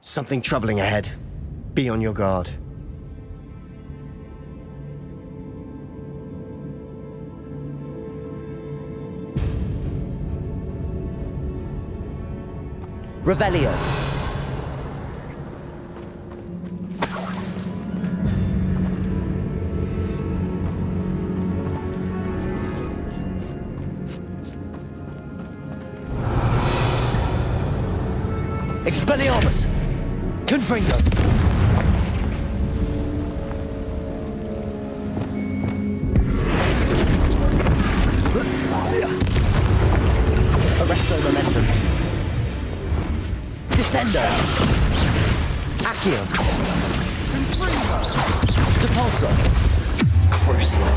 Something troubling ahead. Be on your guard. Revelio. Expelliarmus! Confringo! Arresto momentum. Descendo! Accio! Depulso! Crucio!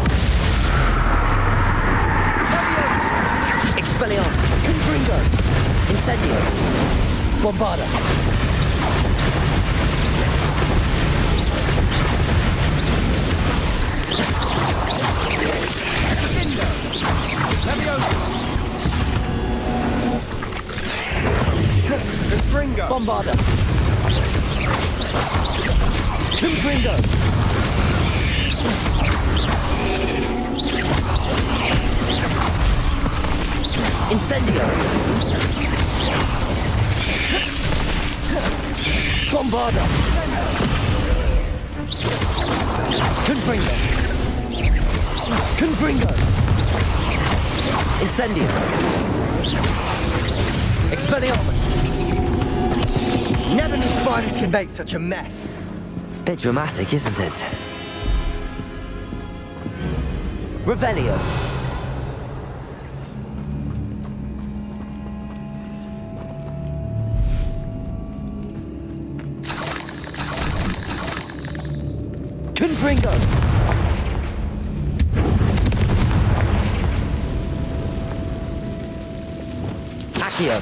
Expelliarmus! Confringo! Incendio! Bombarda! Confringo! Bombarda! Confringo! Incendio! Bombarda! Confringo! Confringo! Incendio! Expelliarmus! Never knew spiders can make such a mess. Bit dramatic, isn't it? Revelio. Confringo. Accio.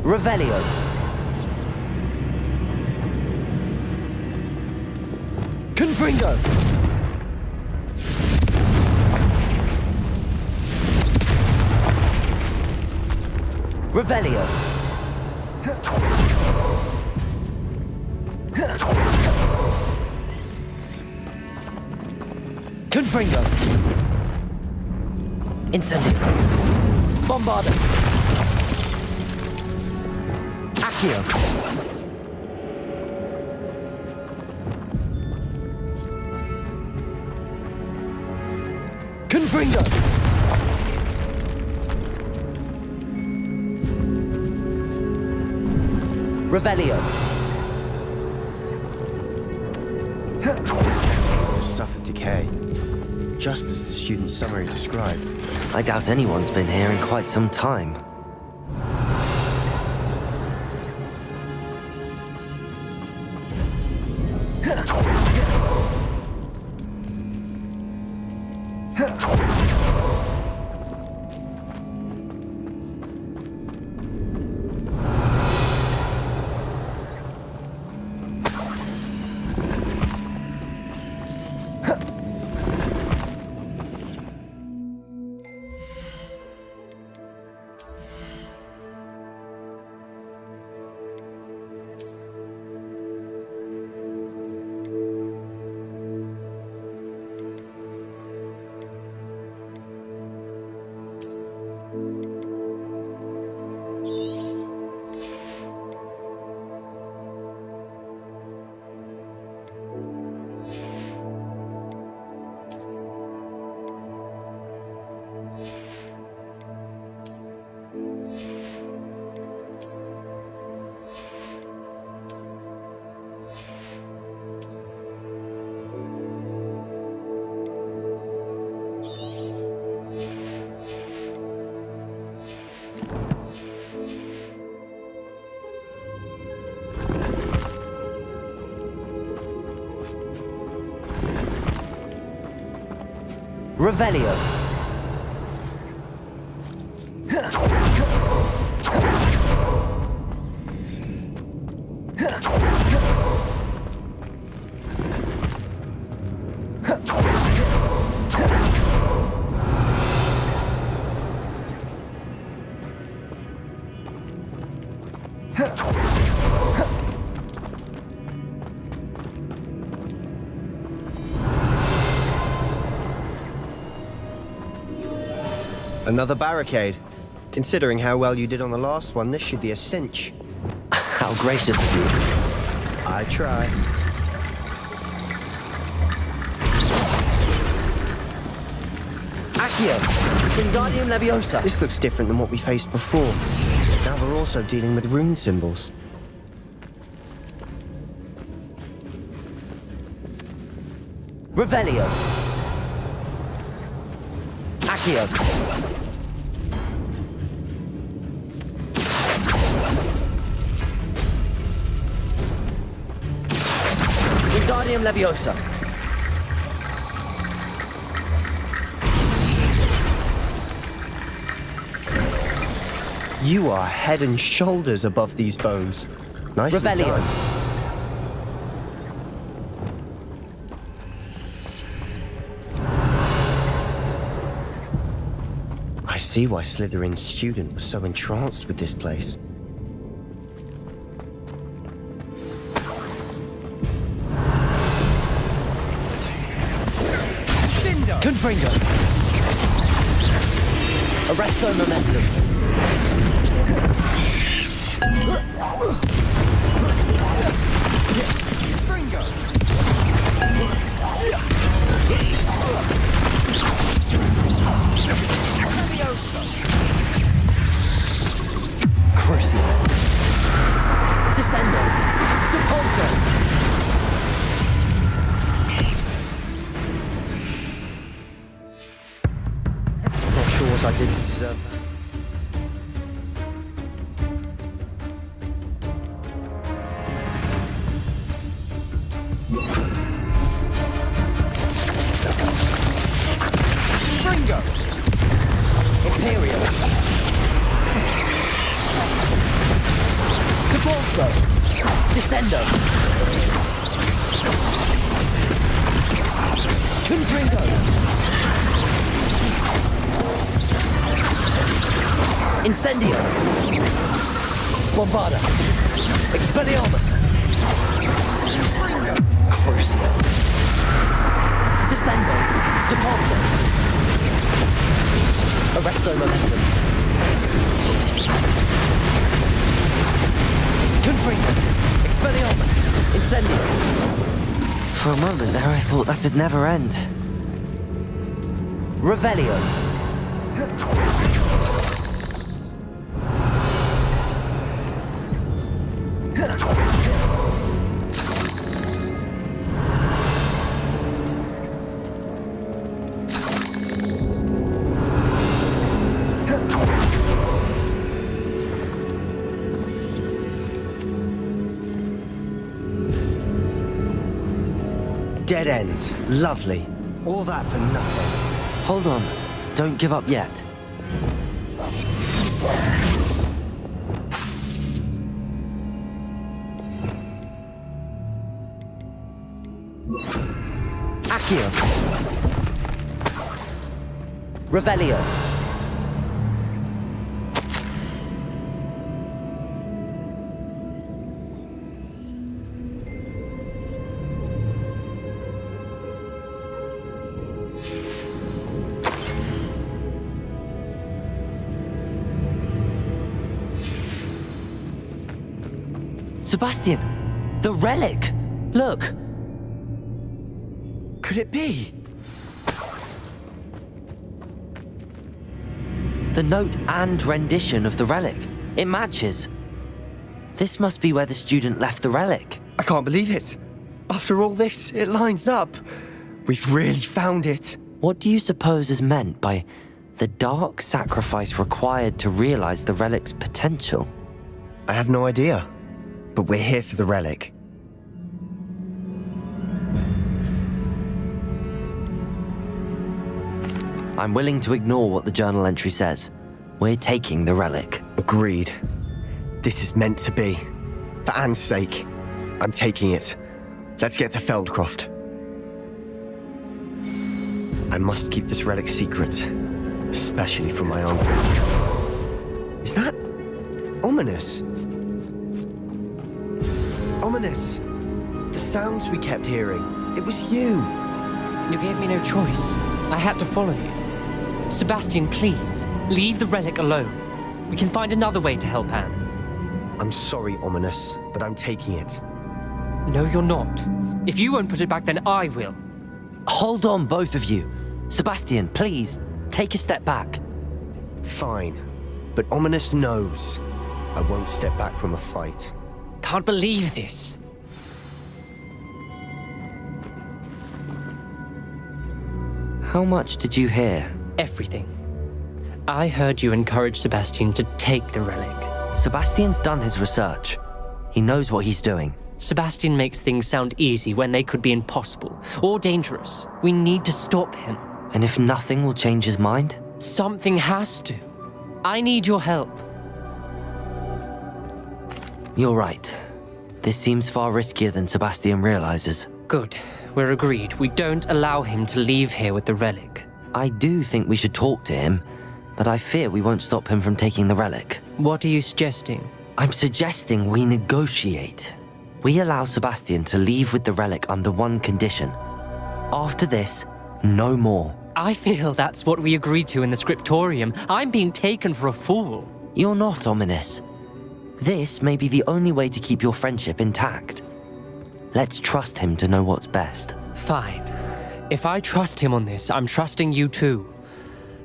Revelio. Confringo. Revelio. Confringo. Incendio. Bombarda. Accio. Confringo. Revelio. Suffered decay. Just as the student's summary described. I doubt anyone's been here in quite some time. Revelio. Another barricade. Considering how well you did on the last one, this should be a cinch. How gracious of you. I try. Accio! Wingardium Leviosa! This looks different than what we faced before. Now we're also dealing with rune symbols. Revelio. Accio. Wingardium Leviosa. You are head and shoulders above these bones. Nicely Revelio. done. I see why Slytherin's student was so entranced with this place. Confringo. Arresto Momentum. Crucio. Descendo. Depulso. Not sure what I did to deserve that. Confringo. Imperial. Depulso. Descendo. Confringo. Incendio. Bombarda. Expelliarmus. Crucio. Descendo. Depulso. Arresto Momentum. Confringo. Expelliarmus. Incendio. For a moment there I thought that'd never end. Revelio. Dead end. Lovely. All that for nothing. Hold on. Don't give up yet. Accio. Revelio. Sebastian, the relic. Look. Could it be? The note and rendition of the relic. It matches. This must be where the student left the relic. I can't believe it. After all this, it lines up. We've really found it. What do you suppose is meant by the dark sacrifice required to realize the relic's potential? I have no idea. But we're here for the relic. I'm willing to ignore what the journal entry says. We're taking the relic. Agreed. This is meant to be. For Anne's sake, I'm taking it. Let's get to Feldcroft. I must keep this relic secret, especially from my uncle. Is that ominous? Ominous. The sounds we kept hearing. It was you. You gave me no choice. I had to follow you. Sebastian, please, leave the relic alone. We can find another way to help Anne. I'm sorry, Ominous, but I'm taking it. No, you're not. If you won't put it back, then I will. Hold on, both of you. Sebastian, please, take a step back. Fine, but Ominous knows I won't step back from a fight. Can't believe this. How much did you hear? Everything. I heard you encourage Sebastian to take the relic. Sebastian's done his research. He knows what he's doing. Sebastian makes things sound easy when they could be impossible or dangerous. We need to stop him. And if nothing will change his mind? Something has to. I need your help. You're right. This seems far riskier than Sebastian realizes. Good. We're agreed. We don't allow him to leave here with the relic. I do think we should talk to him, but I fear we won't stop him from taking the relic. What are you suggesting? I'm suggesting we negotiate. We allow Sebastian to leave with the relic under one condition. After this, no more. I feel that's what we agreed to in the scriptorium. I'm being taken for a fool. You're not, Ominous. This may be the only way to keep your friendship intact. Let's trust him to know what's best. Fine. If I trust him on this, I'm trusting you too.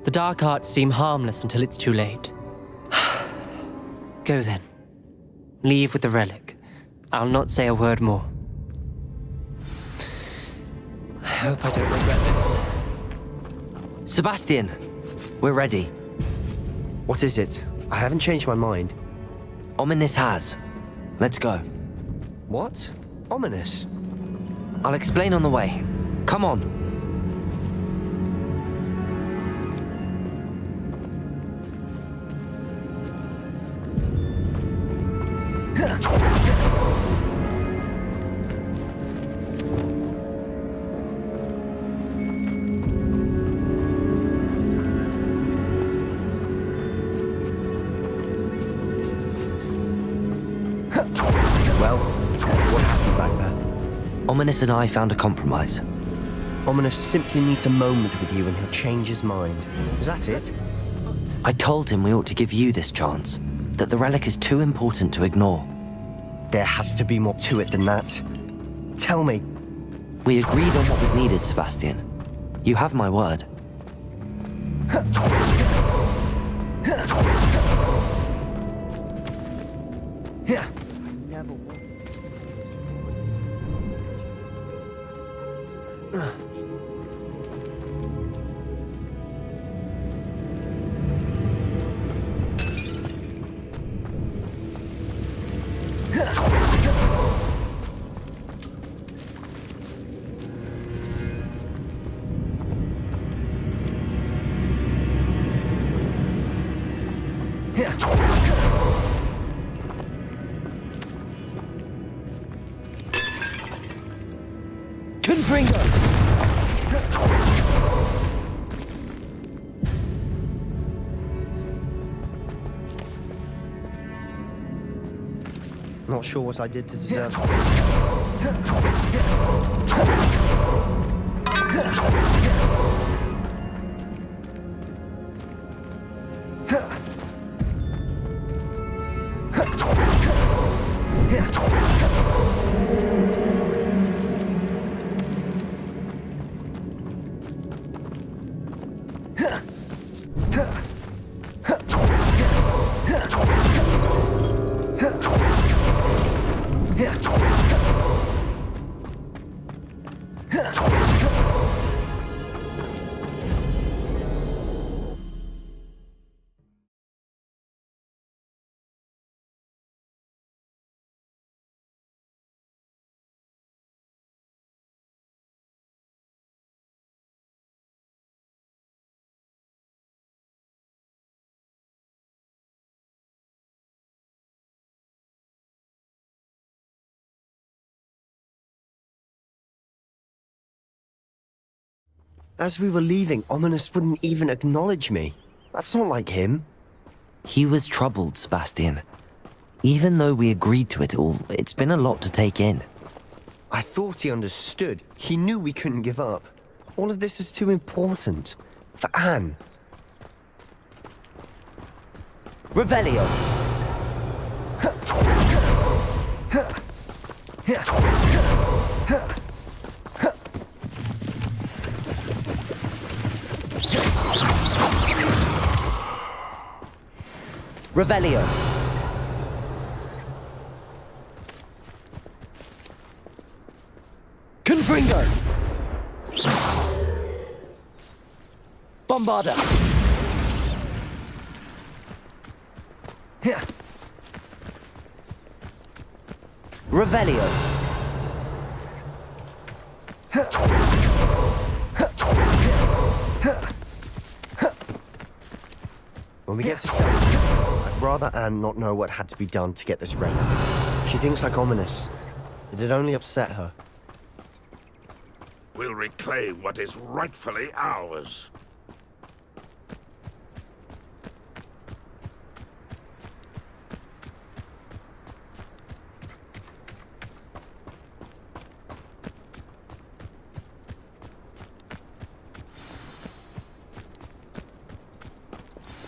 The dark arts seem harmless until it's too late. Go then. Leave with the relic. I'll not say a word more. I hope I don't regret this. Sebastian, we're ready. What is it? I haven't changed my mind. Ominous has. Let's go. What? Ominous? I'll explain on the way. Come on. Well, what happened back there? Ominous and I found a compromise. Ominous simply needs a moment with you and he'll change his mind. Is that it? I told him we ought to give you this chance, that the relic is too important to ignore. There has to be more to it than that. Tell me. We agreed on what was needed, Sebastian. You have my word. Not sure what I did to deserve it. As we were leaving, Ominous wouldn't even acknowledge me. That's not like him. He was troubled, Sebastian. Even though we agreed to it all, it's been a lot to take in. I thought he understood. He knew we couldn't give up. All of this is too important. For Anne. Revelio. Revelio. Confringo. Bombarda. Revelio. When we get to Felton, I'd rather Anne not know what had to be done to get this relic. She thinks like ominous. It'd only upset her. We'll reclaim what is rightfully ours.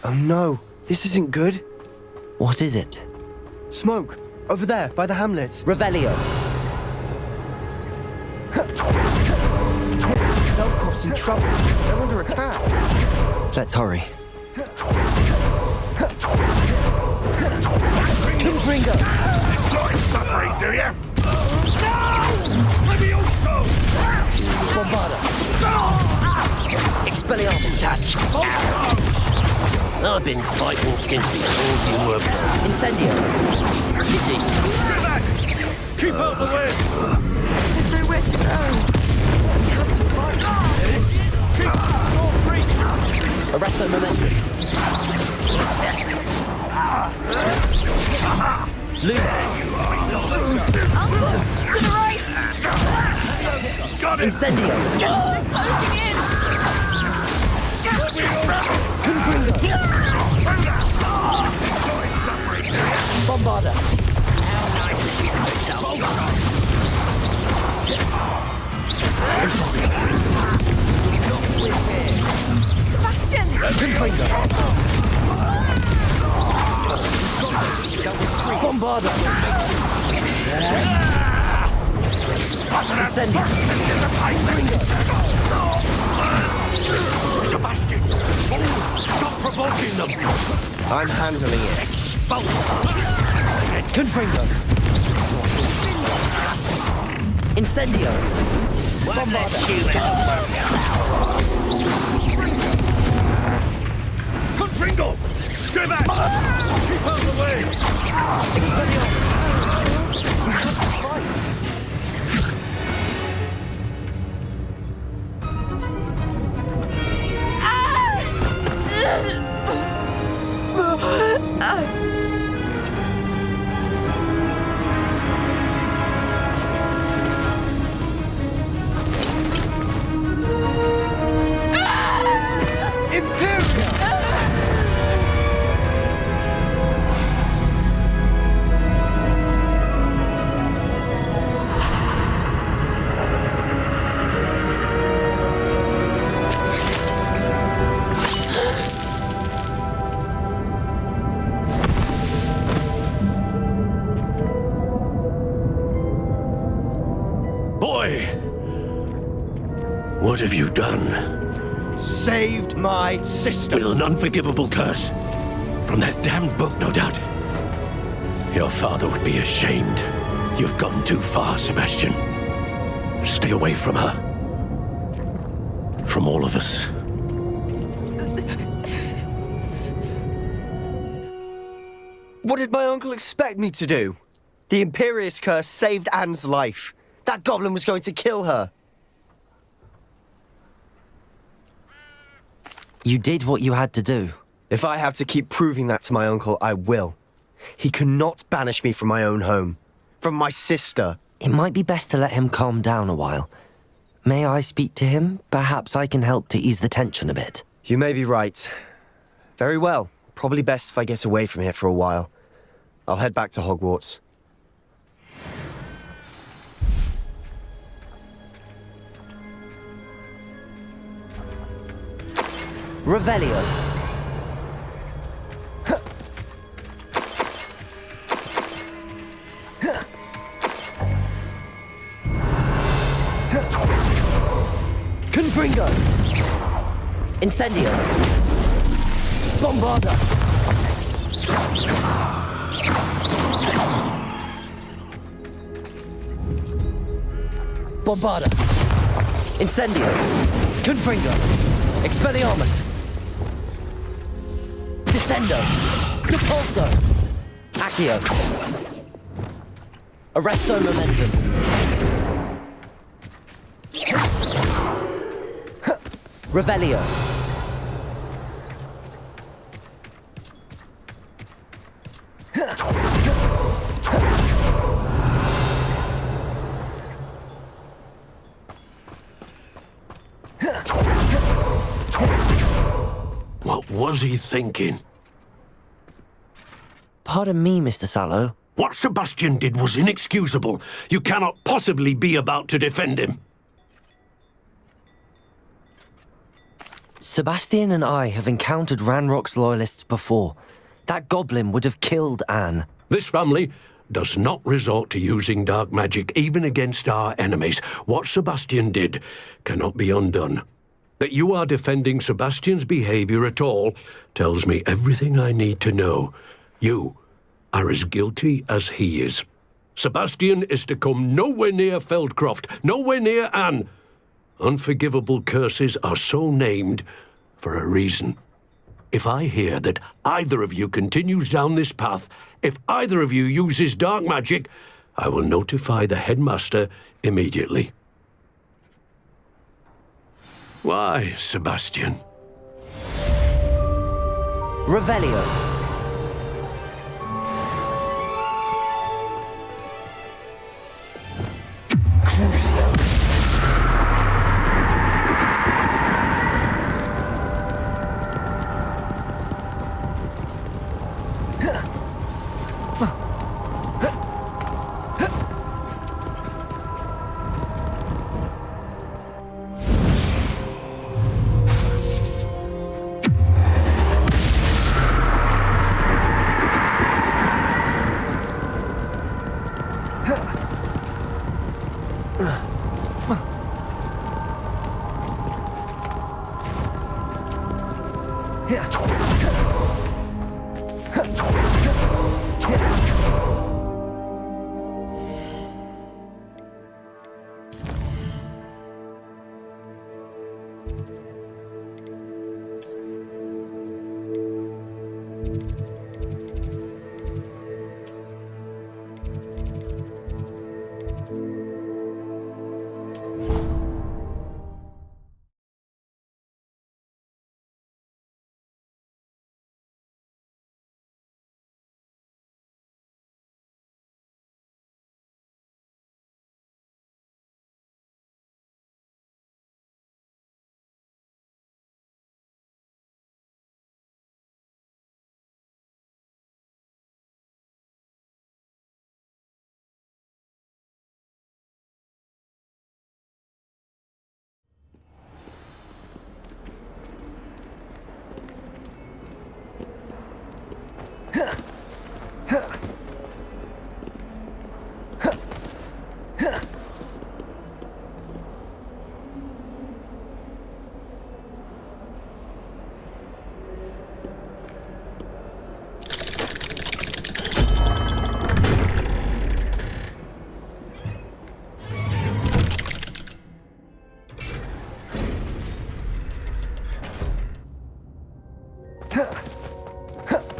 Oh no, this isn't good. What is it? Smoke, over there, by the hamlet. Revelio. Velkov's in trouble. They're under attack. Let's hurry. Confringo! Not suffering, do you? No! Let me also! Bombarda. Expelliarmus. Such arrogance! I've been fighting since before you were born. Incendio. Busy. Get back! Keep out the way! There's nowhere to go. We have to fight. Arresto momentum. To the right! Got it! Incendio. Closing in! Bombarda. Sebastian! Bombarda. Incendio. Sebastian! Stop provoking them! I'm handling it. Confringo. Incendio. Bombarda. Confringo! Stay back! Keep out the way! Boy! What have you done? Saved my sister. With an unforgivable curse? From that damned book, no doubt. Your father would be ashamed. You've gone too far, Sebastian. Stay away from her. From all of us. What did my uncle expect me to do? The Imperious curse saved Anne's life. That goblin was going to kill her. You did what you had to do. If I have to keep proving that to my uncle, I will. He cannot banish me from my own home. From my sister. It might be best to let him calm down a while. May I speak to him? Perhaps I can help to ease the tension a bit. You may be right. Very well. Probably best if I get away from here for a while. I'll head back to Hogwarts. Revelio. Incendio! Bombarda! Bombarda! Incendio! Confringo! Expelliarmus! Descendo! Repulso! Accio! Arresto Momentum! Revelio! What was he thinking? Pardon me, Mr. Sallow. What Sebastian did was inexcusable. You cannot possibly be about to defend him. Sebastian and I have encountered Ranrock's loyalists before. That goblin would have killed Anne. This family does not resort to using dark magic even against our enemies. What Sebastian did cannot be undone. That you are defending Sebastian's behavior at all tells me everything I need to know. You are as guilty as he is. Sebastian is to come nowhere near Feldcroft, nowhere near Anne. Unforgivable curses are so named for a reason. If I hear that either of you continues down this path, if either of you uses dark magic, I will notify the headmaster immediately. Why, Sebastian? Revelio! Crucio!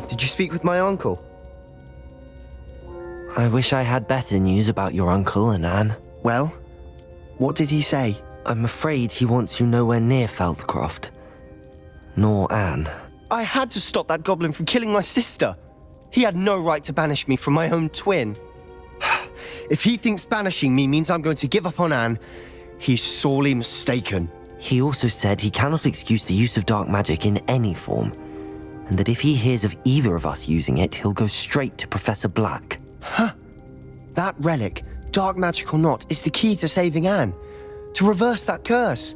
Did you speak with my uncle? I wish I had better news about your uncle and Anne. Well, what did he say? I'm afraid he wants you nowhere near Feldcroft. Nor Anne. I had to stop that goblin from killing my sister. He had no right to banish me from my own twin. If he thinks banishing me means I'm going to give up on Anne, he's sorely mistaken. He also said he cannot excuse the use of dark magic in any form, and that if he hears of either of us using it, he'll go straight to Professor Black. Huh. That relic, dark magic or not, is the key to saving Anne. To reverse that curse.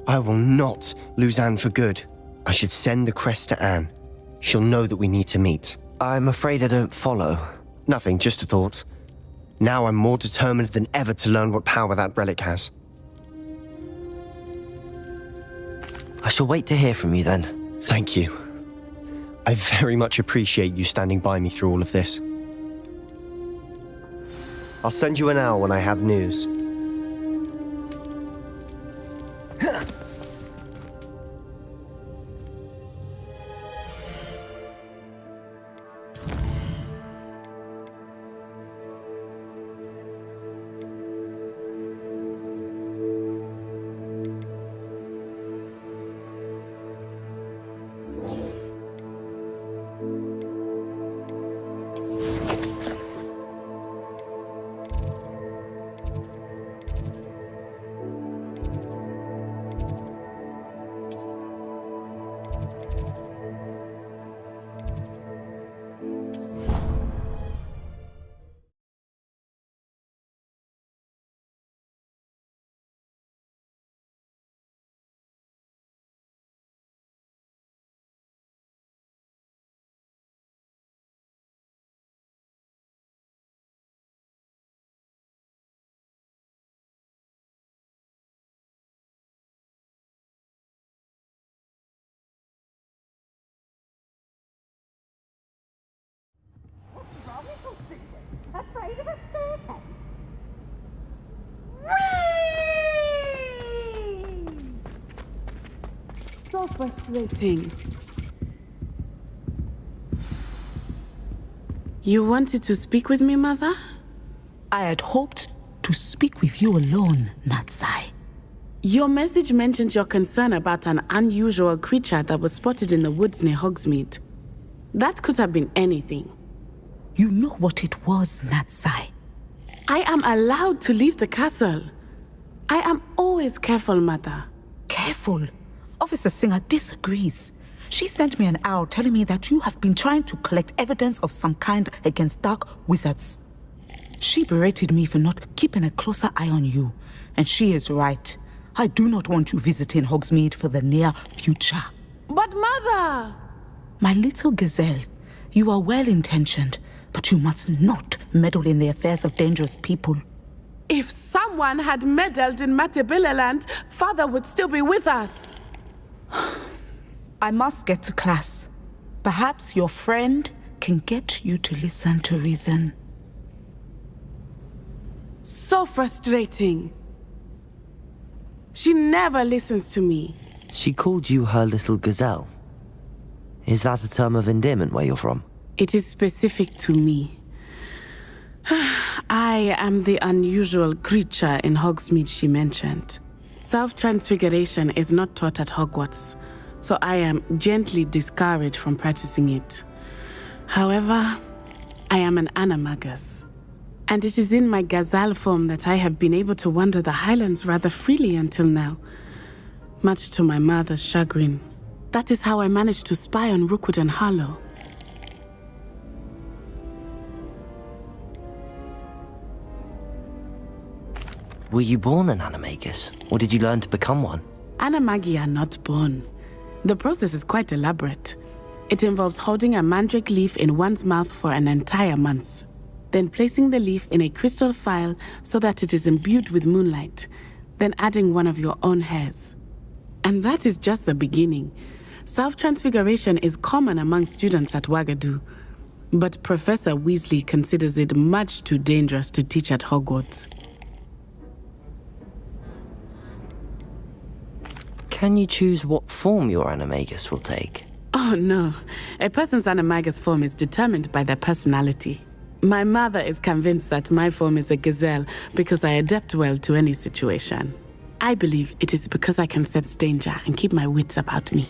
I will not lose Anne for good. I should send the crest to Anne. She'll know that we need to meet. I'm afraid I don't follow. Nothing, just a thought. Now I'm more determined than ever to learn what power that relic has. I shall wait to hear from you then. Thank you. I very much appreciate you standing by me through all of this. I'll send you an owl when I have news. Afraid of a serpent? So frustrating. You wanted to speak with me, Mother? I had hoped to speak with you alone, Natsai. Your message mentioned your concern about an unusual creature that was spotted in the woods near Hogsmeade. That could have been anything. You know what it was, Natsai. I am allowed to leave the castle. I am always careful, Mother. Careful. Officer Singer disagrees. She sent me an owl telling me that you have been trying to collect evidence of some kind against dark wizards. She berated me for not keeping a closer eye on you, and she is right. I do not want you visiting Hogsmeade for the near future. But Mother! My little gazelle, you are well-intentioned, but you must not meddle in the affairs of dangerous people. If someone had meddled in Matabeleland, Father would still be with us. I must get to class. Perhaps your friend can get you to listen to reason. So frustrating. She never listens to me. She called you her little gazelle. Is that a term of endearment where you're from? It is specific to me. I am the unusual creature in Hogsmeade she mentioned. Self-transfiguration is not taught at Hogwarts, so I am gently discouraged from practicing it. However, I am an animagus, and it is in my gazelle form that I have been able to wander the Highlands rather freely until now, much to my mother's chagrin. That is how I managed to spy on Rookwood and Harlow. Were you born an animagus, or did you learn to become one? Animagi are not born. The process is quite elaborate. It involves holding a mandrake leaf in one's mouth for an entire month, then placing the leaf in a crystal phial so that it is imbued with moonlight, then adding one of your own hairs. And that is just the beginning. Self-transfiguration is common among students at Wagadu, but Professor Weasley considers it much too dangerous to teach at Hogwarts. Can you choose what form your animagus will take? Oh no, a person's animagus form is determined by their personality. My mother is convinced that my form is a gazelle because I adapt well to any situation. I believe it is because I can sense danger and keep my wits about me.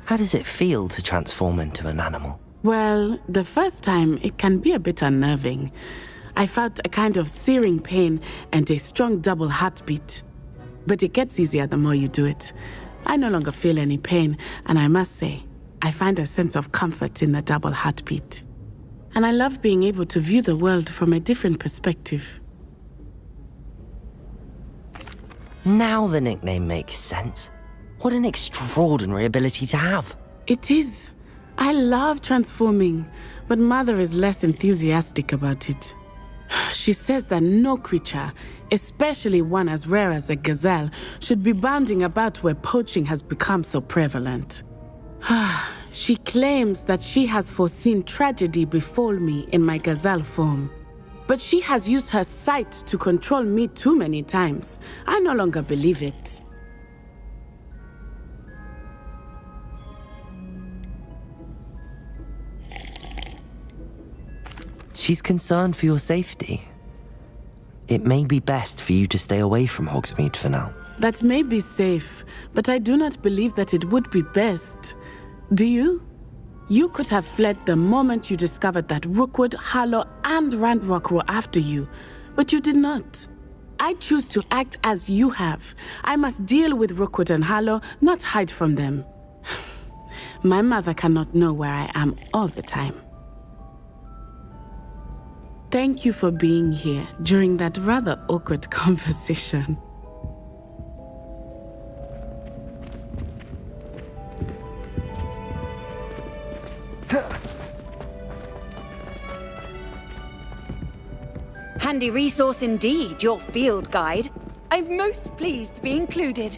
How does it feel to transform into an animal? Well, the first time, it can be a bit unnerving. I felt a kind of searing pain and a strong double heartbeat. But it gets easier the more you do it. I no longer feel any pain, and I must say, I find a sense of comfort in the double heartbeat. And I love being able to view the world from a different perspective. Now the nickname makes sense. What an extraordinary ability to have. It is. I love transforming, but Mother is less enthusiastic about it. She says that no creature, especially one as rare as a gazelle, should be bounding about where poaching has become so prevalent. She claims that she has foreseen tragedy befall me in my gazelle form. But she has used her sight to control me too many times. I no longer believe it. She's concerned for your safety. It may be best for you to stay away from Hogsmeade for now. That may be safe, but I do not believe that it would be best. Do you? You could have fled the moment you discovered that Rookwood, Harlow, and Ranrock were after you, but you did not. I choose to act as you have. I must deal with Rookwood and Harlow, not hide from them. My mother cannot know where I am all the time. Thank you for being here during that rather awkward conversation. Handy resource indeed, your field guide. I'm most pleased to be included.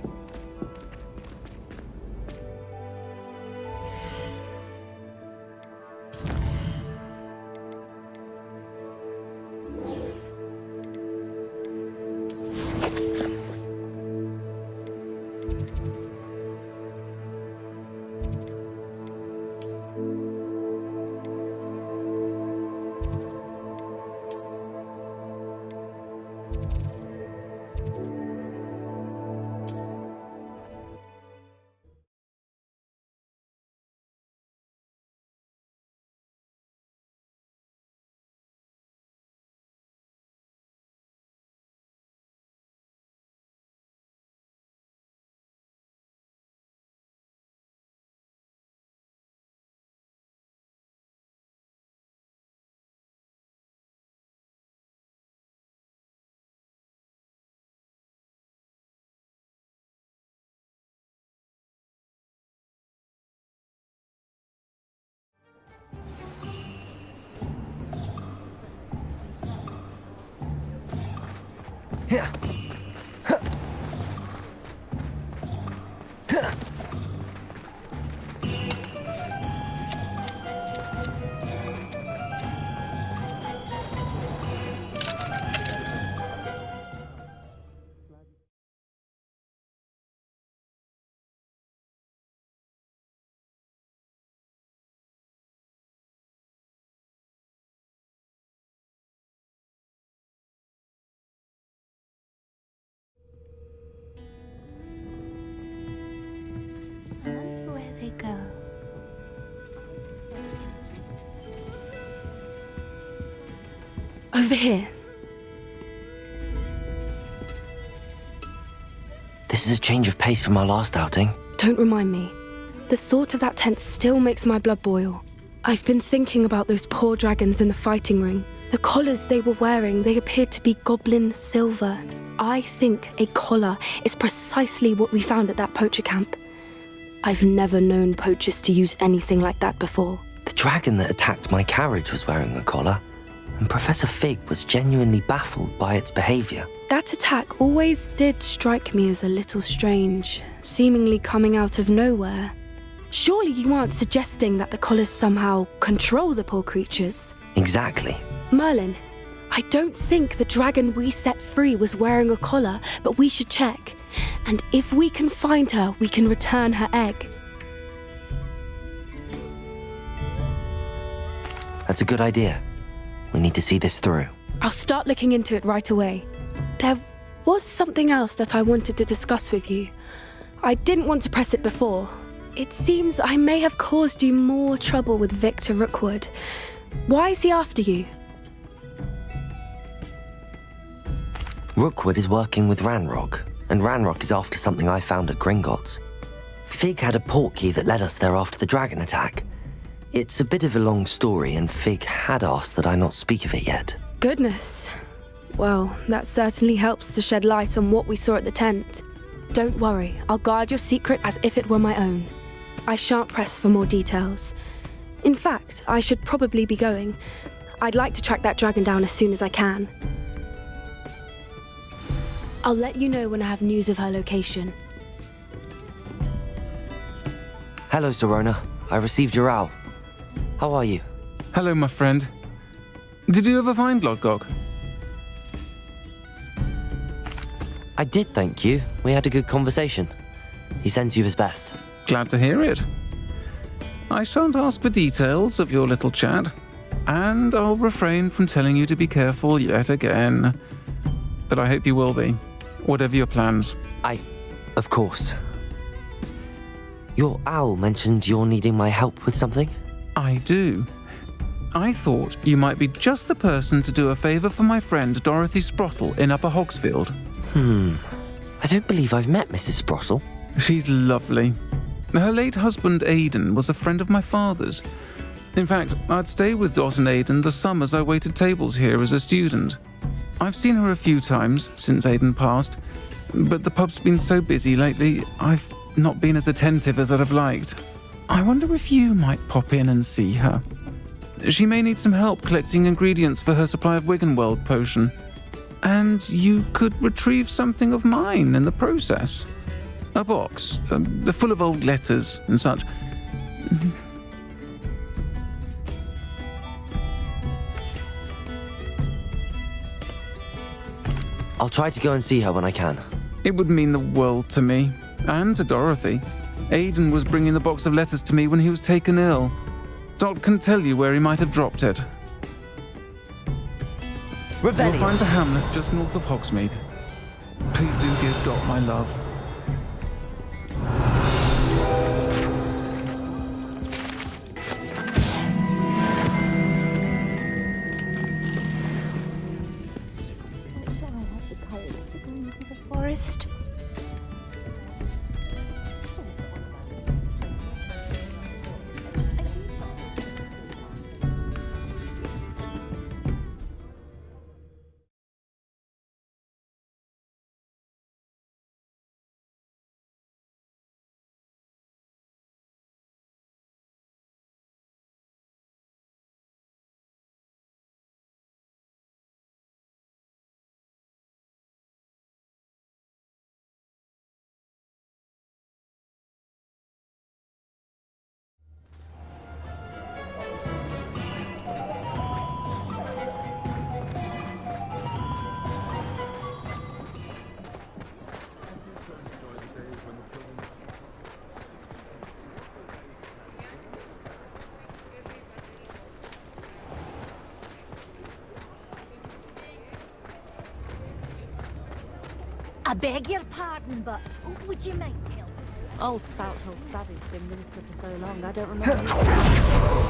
Where they go. Over here. This is a change of pace from our last outing. Don't remind me. The thought of that tent still makes my blood boil. I've been thinking about those poor dragons in the fighting ring. The collars they were wearing, they appeared to be goblin silver. I think a collar is precisely what we found at that poacher camp. I've never known poachers to use anything like that before. The dragon that attacked my carriage was wearing a collar, and Professor Fig was genuinely baffled by its behavior. That attack always did strike me as a little strange, seemingly coming out of nowhere. Surely you aren't suggesting that the collars somehow control the poor creatures? Exactly. Merlin, I don't think the dragon we set free was wearing a collar, but we should check. And if we can find her, we can return her egg. That's a good idea. We need to see this through. I'll start looking into it right away. There was something else that I wanted to discuss with you. I didn't want to press it before. It seems I may have caused you more trouble with Victor Rookwood. Why is he after you? Rookwood is working with Ranrock, and Ranrock is after something I found at Gringotts. Fig had a portkey that led us there after the dragon attack. It's a bit of a long story, and Fig had asked that I not speak of it yet. Goodness. Well, that certainly helps to shed light on what we saw at the tent. Don't worry, I'll guard your secret as if it were my own. I shan't press for more details. In fact, I should probably be going. I'd like to track that dragon down as soon as I can. I'll let you know when I have news of her location. Hello, Serona. I received your owl. How are you? Hello, my friend. Did you ever find Lodgok? I did, thank you. We had a good conversation. He sends you his best. Glad to hear it. I shan't ask for details of your little chat, and I'll refrain from telling you to be careful yet again. But I hope you will be, whatever your plans. Of course. Your owl mentioned you're needing my help with something? I do. I thought you might be just the person to do a favour for my friend Dorothy Sprottle in Upper Hogsfield. I don't believe I've met Mrs. Sprottle. She's lovely. Her late husband Aidan was a friend of my father's. In fact, I'd stay with Dot and Aidan the summers I waited tables here as a student. I've seen her a few times since Aidan passed, but the pub's been so busy lately, I've not been as attentive as I'd have liked. I wonder if you might pop in and see her. She may need some help collecting ingredients for her supply of Wiggenweld potion. And you could retrieve something of mine in the process. A box, full of old letters and such. I'll try to go and see her when I can. It would mean the world to me, and to Dorothy. Aidan was bringing the box of letters to me when he was taken ill. Dot can tell you where he might have dropped it. You'll find the hamlet just north of Hogsmeade. Please do give Dot my love. Forest. I beg your pardon, but would you mind telling me? Oh, Spout Hole Savvy's been minister for so long, I don't remember.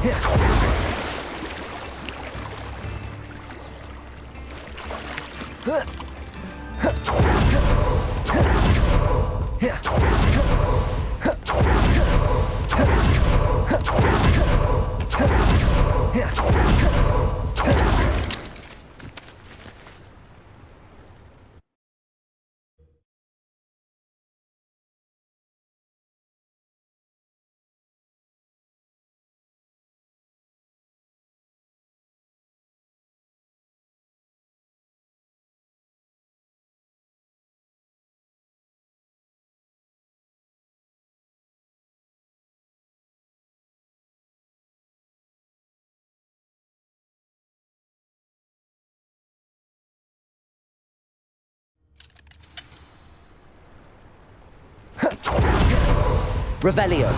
Revelio.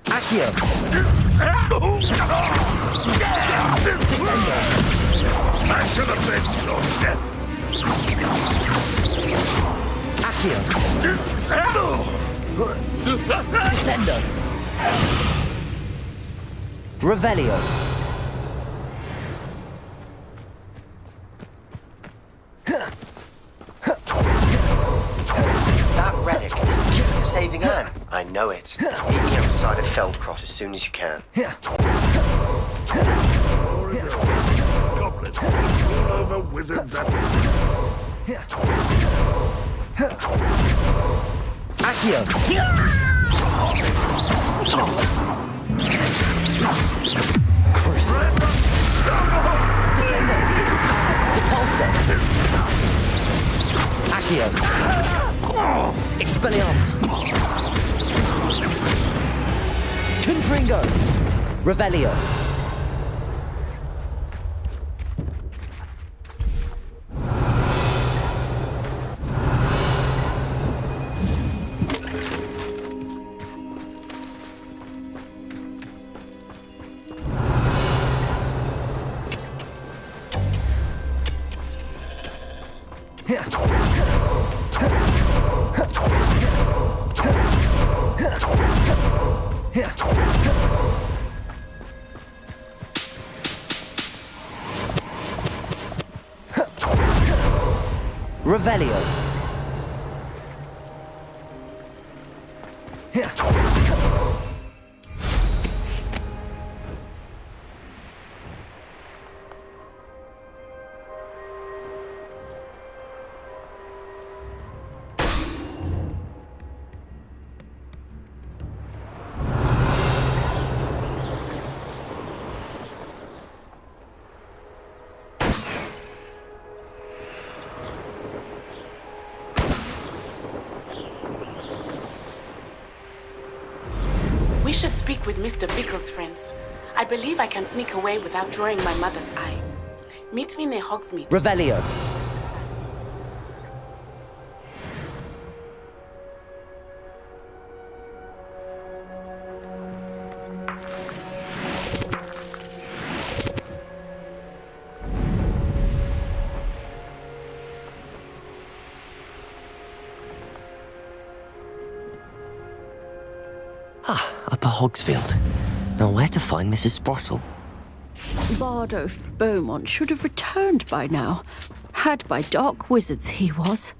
Accio. Descendo. Back to the bench, Lord Death. Accio. Descendo. Revelio. That relic is the key to saving Anne. I know it. Meet me outside of Feldcrot as soon as you can. Goblins, all over wizards and... Accio! Crucible! Descendo! Depulso! Accio! Expelliarmus! Confringo! Revelio! Revelio. We should speak with Mr. Bickle's friends. I believe I can sneak away without drawing my mother's eye. Meet me near Hogsmeade. Revelio. Upper Hogsfield. Now where to find Mrs. Sprottle? Bardolph Beaumont should have returned by now. Had by dark wizards he was.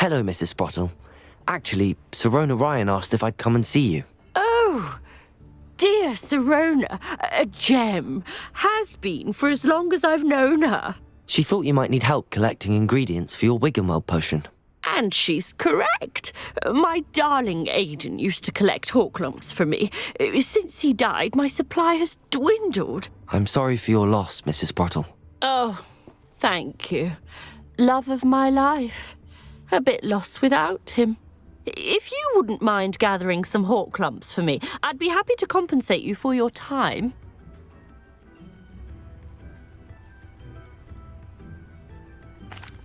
Hello, Mrs. Sprottle. Actually, Sirona Ryan asked if I'd come and see you. Oh, dear Sirona, a gem. Has been for as long as I've known her. She thought you might need help collecting ingredients for your Wiggenweld potion. And she's correct. My darling Aidan used to collect Horklumps for me. Since he died, my supply has dwindled. I'm sorry for your loss, Mrs. Sprottle. Oh, thank you. Love of my life. A bit lost without him. If you wouldn't mind gathering some Horklumps for me, I'd be happy to compensate you for your time.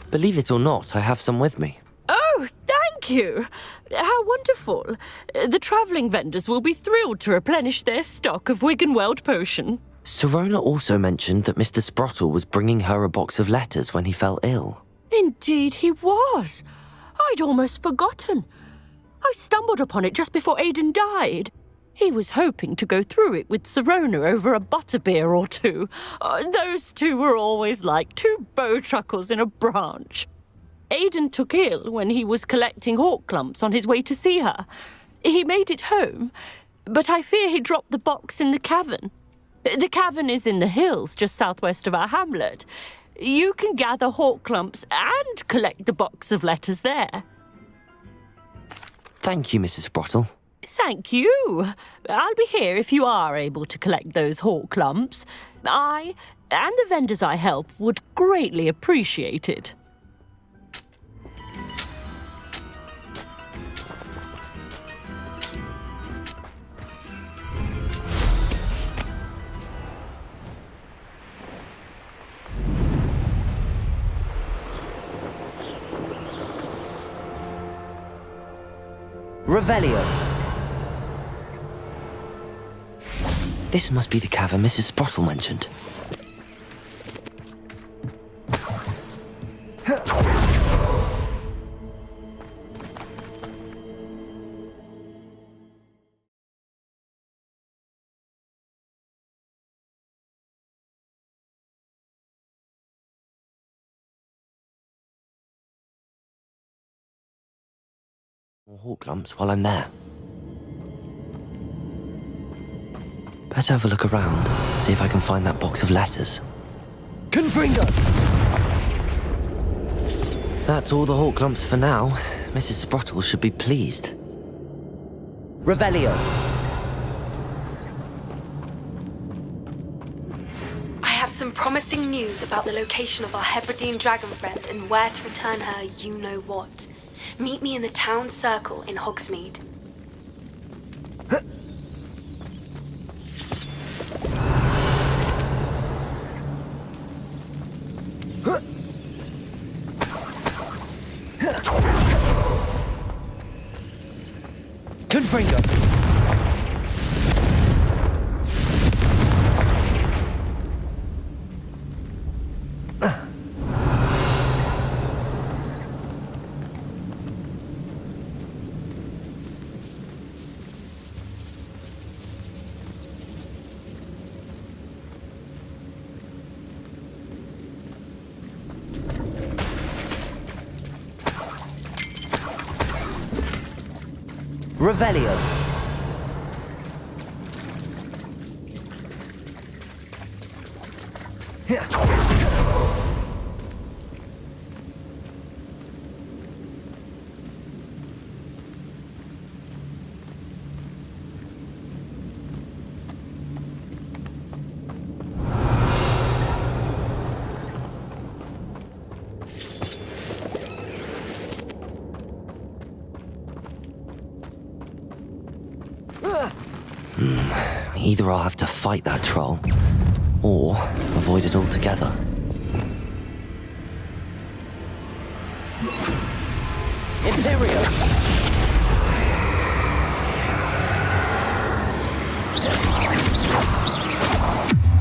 Believe it or not, I have some with me. Oh, thank you! How wonderful. The travelling vendors will be thrilled to replenish their stock of Wiggenweld potion. Sirona also mentioned that Mr. Sprottle was bringing her a box of letters when he fell ill. Indeed he was. I'd almost forgotten. I stumbled upon it just before Aidan died. He was hoping to go through it with Sirona over a butterbeer or two. Those two were always like two bowtruckles in a branch. Aidan took ill when he was collecting Horklumps on his way to see her. He made it home, but I fear he dropped the box in the cavern. The cavern is in the hills just southwest of our hamlet. You can gather Horklumps and collect the box of letters there. Thank you, Mrs. Sprottle. Thank you. I'll be here if you are able to collect those Horklumps. I and the vendors I help would greatly appreciate it. Revelio. This must be the cavern Mrs. Sprottle mentioned. More Horklumps while I'm there. Better have a look around, see if I can find that box of letters. Confringo! That's all the Hawklumps for now. Mrs. Sprottle should be pleased. Revelio! I have some promising news about the location of our Hebridean dragon friend and where to return her you-know-what. Meet me in the town circle in Hogsmeade. Confringo! Revelio. Either I'll have to fight that troll, or avoid it altogether. Imperio!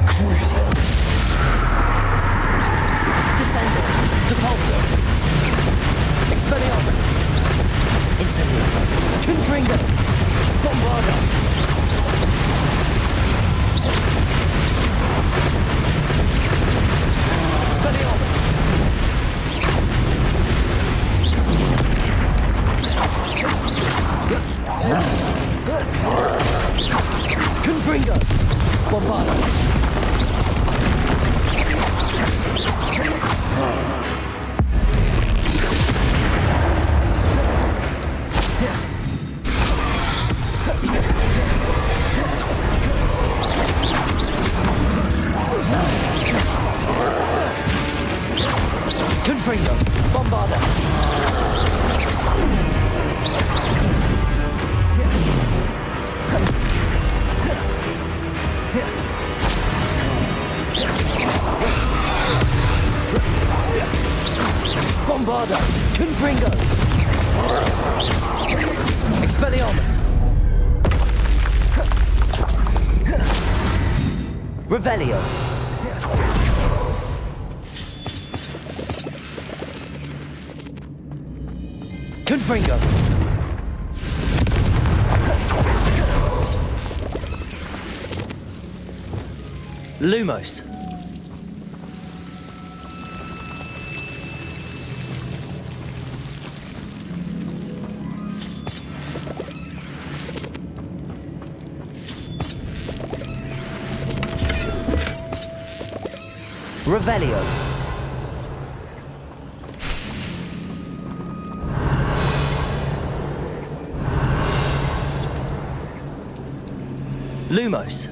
Crucio! Descendo! Depulso! Expelliarmus! Incendio! Confringo! Bombardo! Expelliarmus! Confringo! Bombardo! Confringo! Bombardo! Bombardo! Confringo! Expelliarmus! Revelio! Confringo! Lumos! Revelio! Lumos!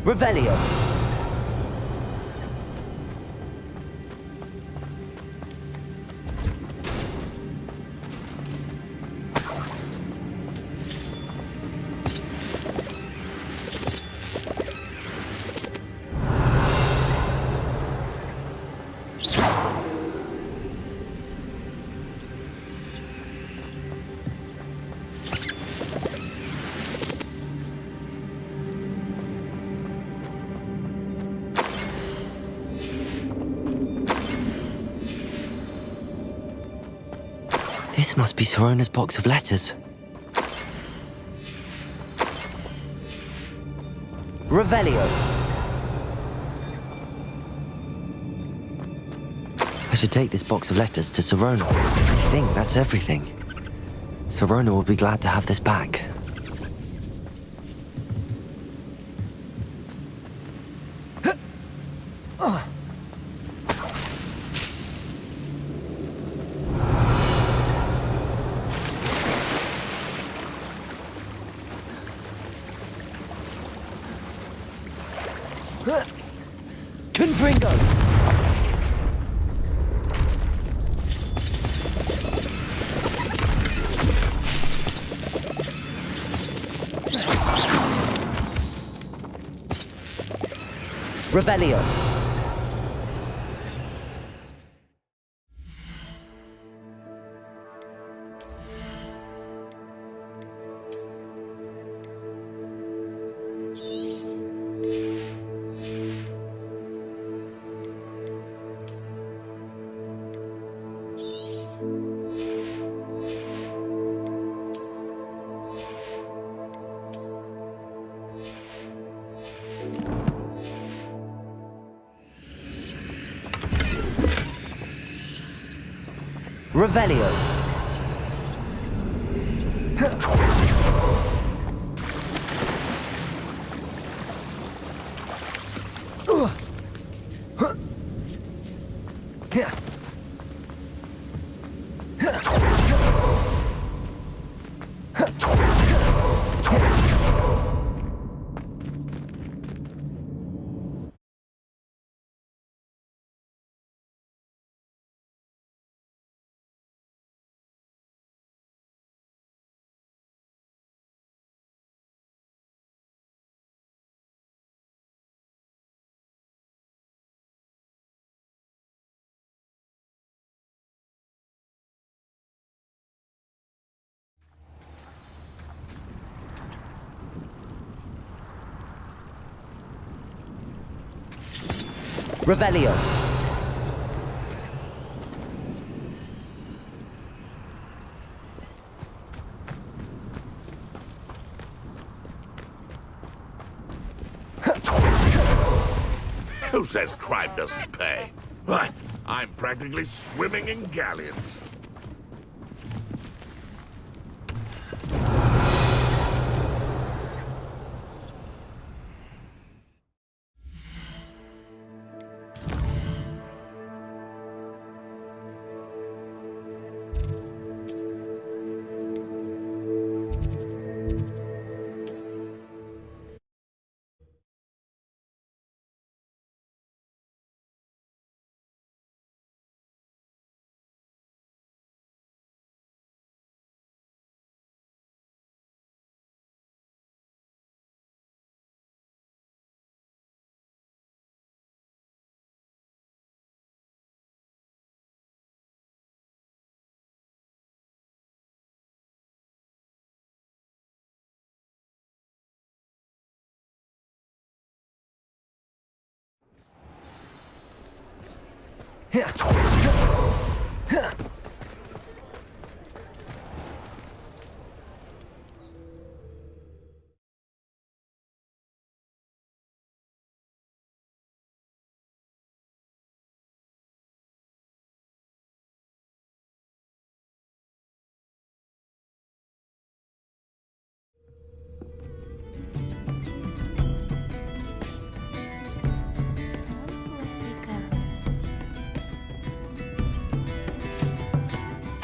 Revelio! This must be Sorona's box of letters. Revelio. I should take this box of letters to Sirona. I think that's everything. Sirona will be glad to have this back. Confringo! Revelio. Revelio. Revelio. Who says crime doesn't pay? Why, I'm practically swimming in galleons.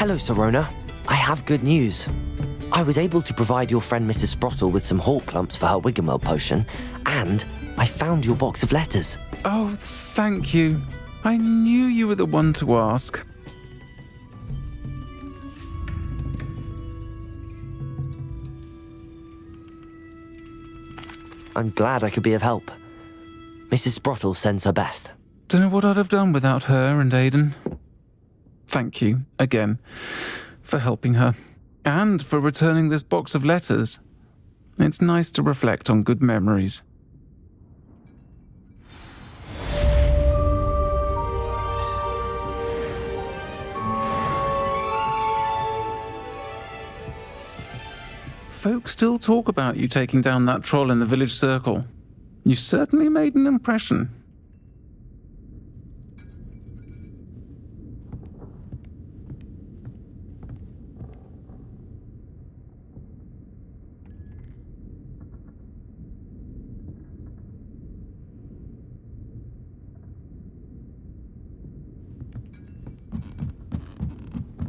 Hello, Sirona. I have good news. I was able to provide your friend Mrs. Sprottle with some hawk clumps for her Wiggenweld potion, and I found your box of letters. Oh, thank you. I knew you were the one to ask. I'm glad I could be of help. Mrs. Sprottle sends her best. Don't know what I'd have done without her and Aidan. Thank you, again, for helping her, and for returning this box of letters. It's nice to reflect on good memories. folk still talk about you taking down that troll in the village circle. You certainly made an impression.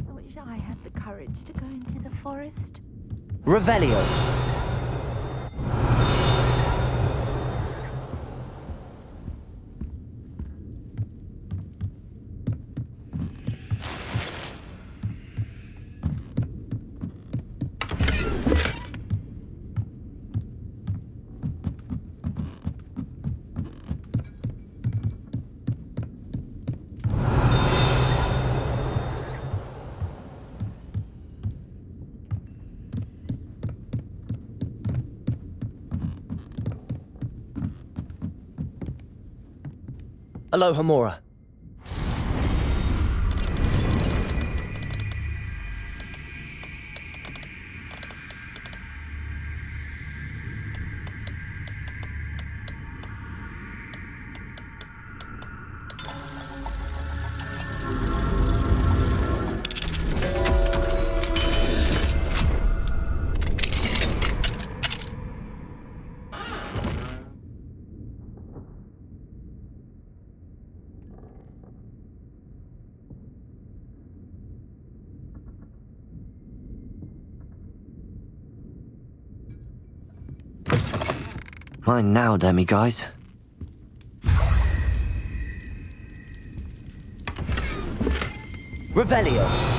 I wish I had the courage to go into the forest. Revelio. Aloha Mora. Mine now, Demi guys. Revelio.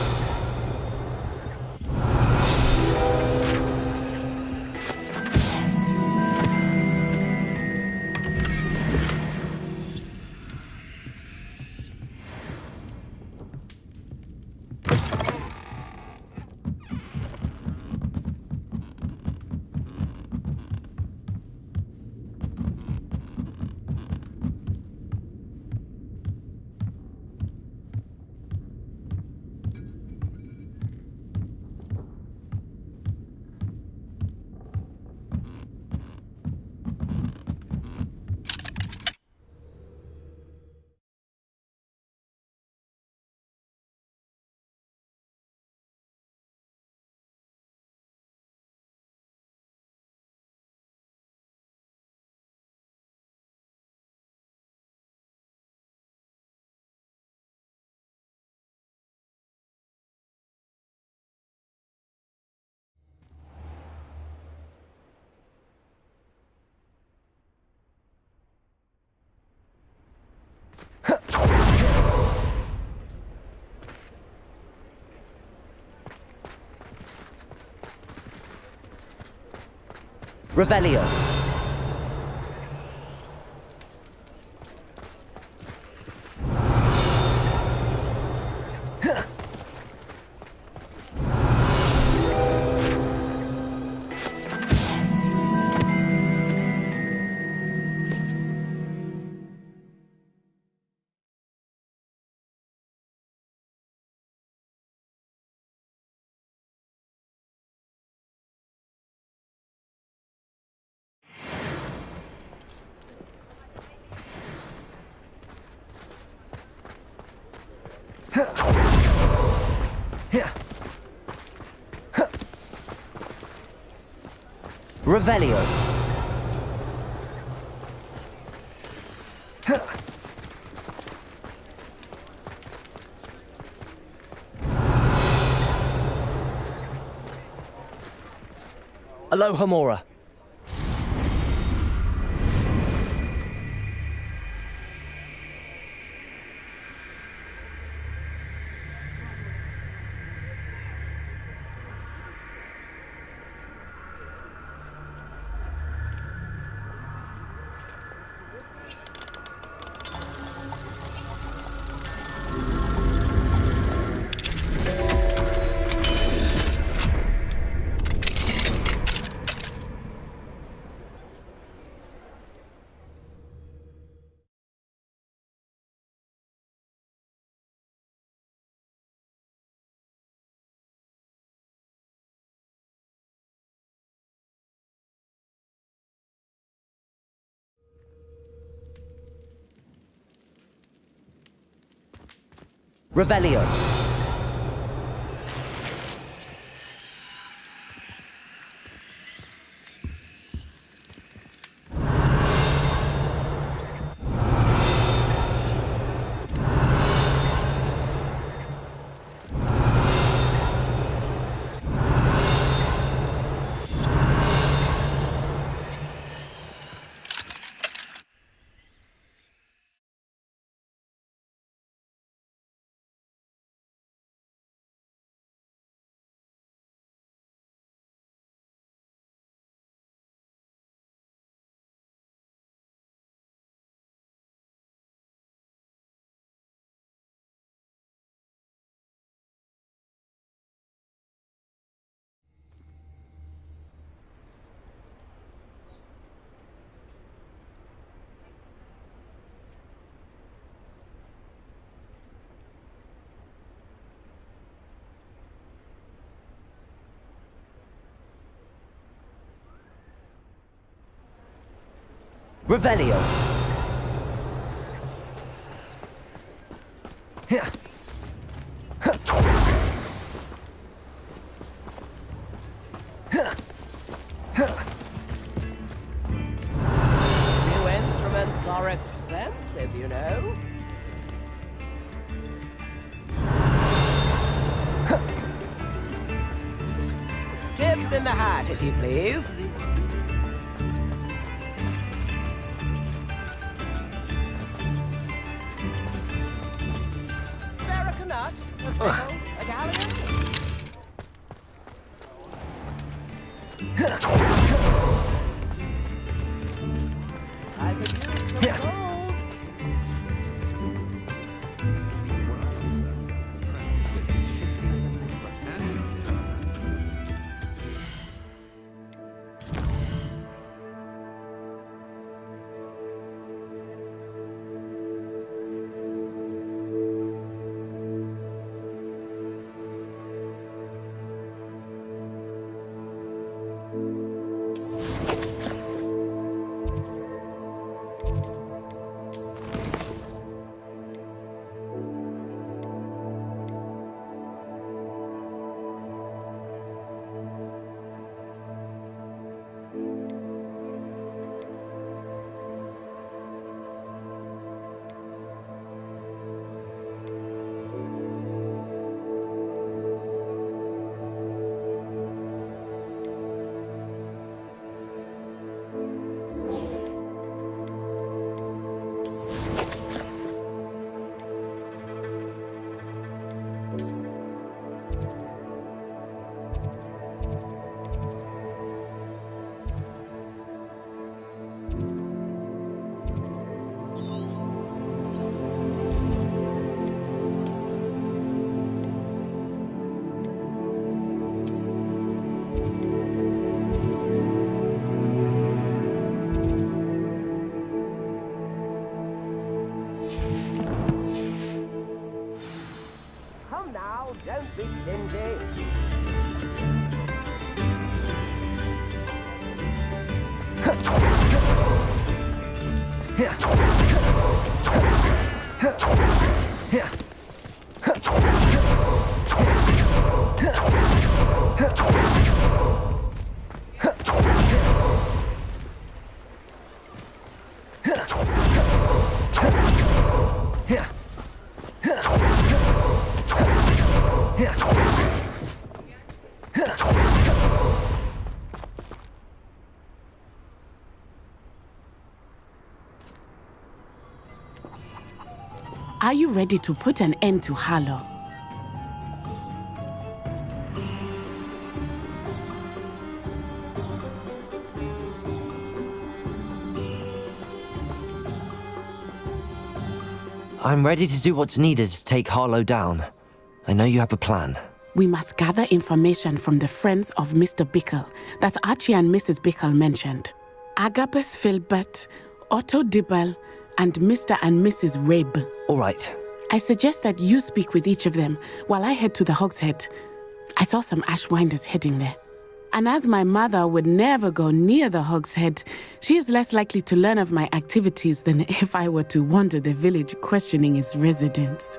Revelio. Revelio. Aloha Mora. Revelio. Revelio. New instruments are expensive, you know. Tips in the hat, if you please. Nut, a pickle, a galleon. I could use some gold. Don't be stingy. Are you ready to put an end to Harlow? I'm ready to do what's needed to take Harlow down. I know you have a plan. We must gather information from the friends of Mr. Bickle that Archie and Mrs. Bickle mentioned. Agabus Filbert, Otto Dibble, and Mr. and Mrs. Rabe. All right. I suggest that you speak with each of them while I head to the Hogshead. I saw some Ashwinders heading there. And as my mother would never go near the Hogshead, she is less likely to learn of my activities than if I were to wander the village questioning its residents.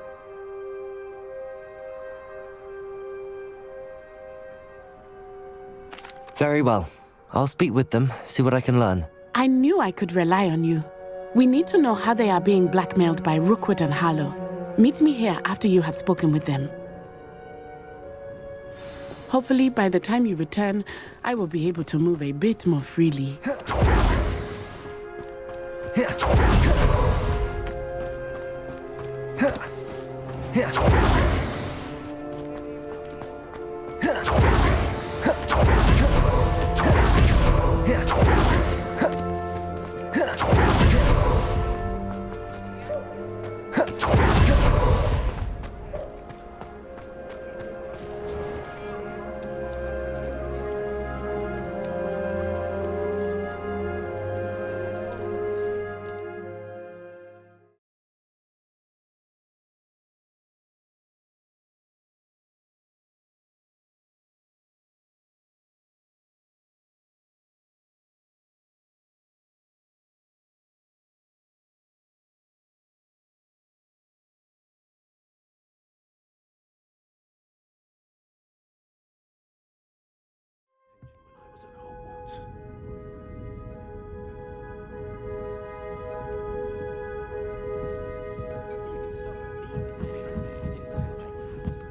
Very well. I'll speak with them, see what I can learn. I knew I could rely on you. We need to know how they are being blackmailed by Rookwood and Harlow. Meet me here after you have spoken with them. Hopefully, by the time you return, I will be able to move a bit more freely.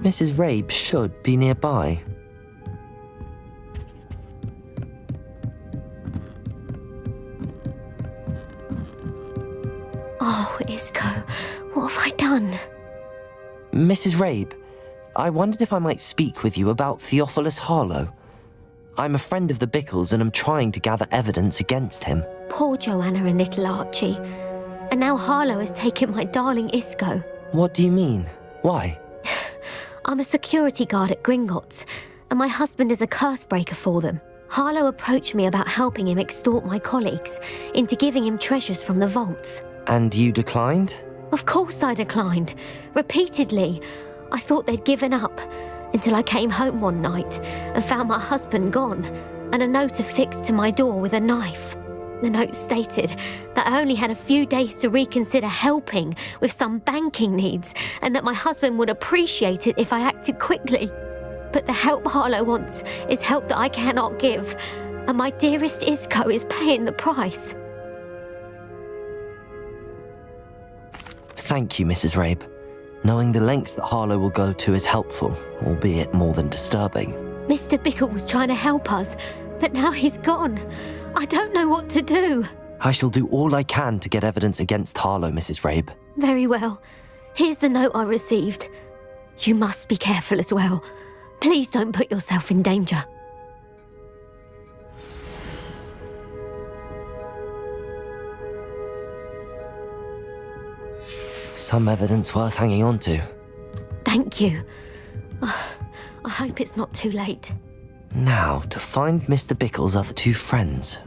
Mrs. Rabe should be nearby. Oh, Isco, what have I done? Mrs. Rabe, I wondered if I might speak with you about Theophilus Harlow. I'm a friend of the Bickles and am trying to gather evidence against him. Poor Joanna and little Archie. And now Harlow has taken my darling Isco. What do you mean? Why? I'm a security guard at Gringotts, and my husband is a curse breaker for them. Harlow approached me about helping him extort my colleagues into giving him treasures from the vaults. And you declined? Of course I declined. Repeatedly. I thought they'd given up, until I came home one night and found my husband gone, and a note affixed to my door with a knife. The note stated that I only had a few days to reconsider helping with some banking needs, and that my husband would appreciate it if I acted quickly. But the help Harlow wants is help that I cannot give, and my dearest Isco is paying the price. Thank you, Mrs. Rabe. Knowing the lengths that Harlow will go to is helpful, albeit more than disturbing. Mr. Bickle was trying to help us, but now he's gone. I don't know what to do. I shall do all I can to get evidence against Harlow, Mrs. Rabe. Very well. Here's the note I received. You must be careful as well. Please don't put yourself in danger. Some evidence worth hanging on to. Thank you. I hope it's not too late. Now, to find Mr. Bickle's other two friends.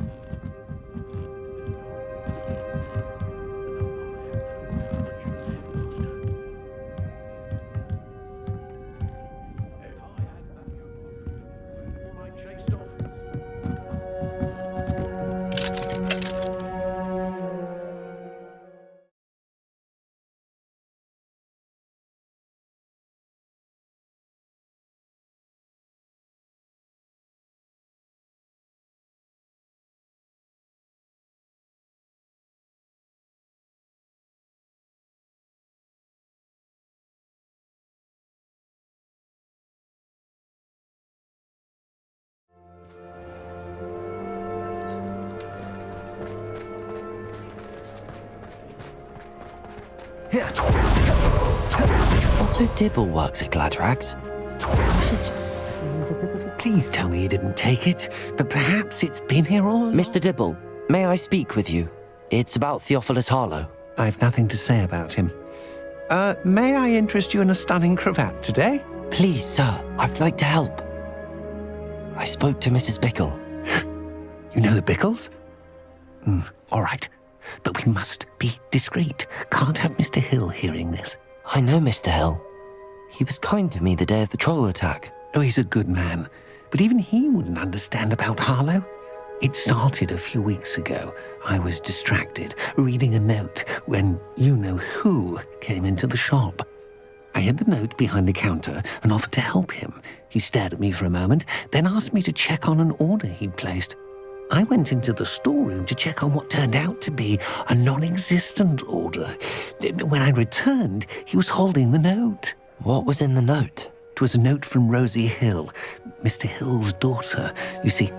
Otto Dibble works at Gladrags. Please tell me you didn't take it, but perhaps it's been here all along. Mr. Dibble, may I speak with you? It's about Theophilus Harlow. I've nothing to say about him. May I interest you in a stunning cravat today? Please, sir, I'd like to help. I spoke to Mrs. Bickle. You know the Bickles? All right. But we must be discreet. Can't have Mr. Hill hearing this. I know Mr. Hill. He was kind to me the day of the troll attack. Oh, he's a good man. But even he wouldn't understand about Harlow. It started a few weeks ago. I was distracted, reading a note, when you-know-who came into the shop. I hid the note behind the counter and offered to help him. He stared at me for a moment, then asked me to check on an order he'd placed. I went into the storeroom to check on what turned out to be a non-existent order. When I returned, he was holding the note. What was in the note? It was a note from Rosie Hill, Mr. Hill's daughter. You see,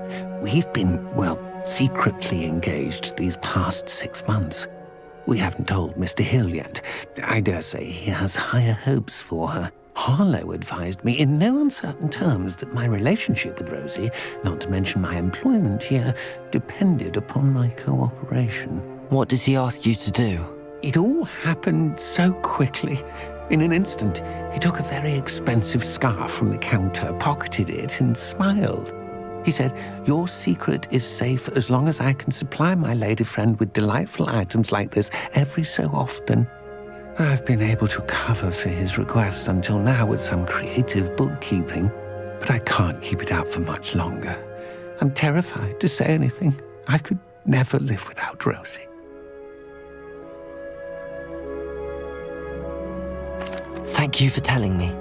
we've been, well, secretly engaged these past 6 months. We haven't told Mr. Hill yet. I dare say he has higher hopes for her. Harlow advised me in no uncertain terms that my relationship with Rosie, not to mention my employment here, depended upon my cooperation. What does he ask you to do? It all happened so quickly. In an instant, he took a very expensive scarf from the counter, pocketed it, and smiled. He said, "Your secret is safe as long as I can supply my lady friend with delightful items like this every so often." I've been able to cover for his requests until now with some creative bookkeeping, but I can't keep it out for much longer. I'm terrified to say anything. I could never live without Rosie. Thank you for telling me.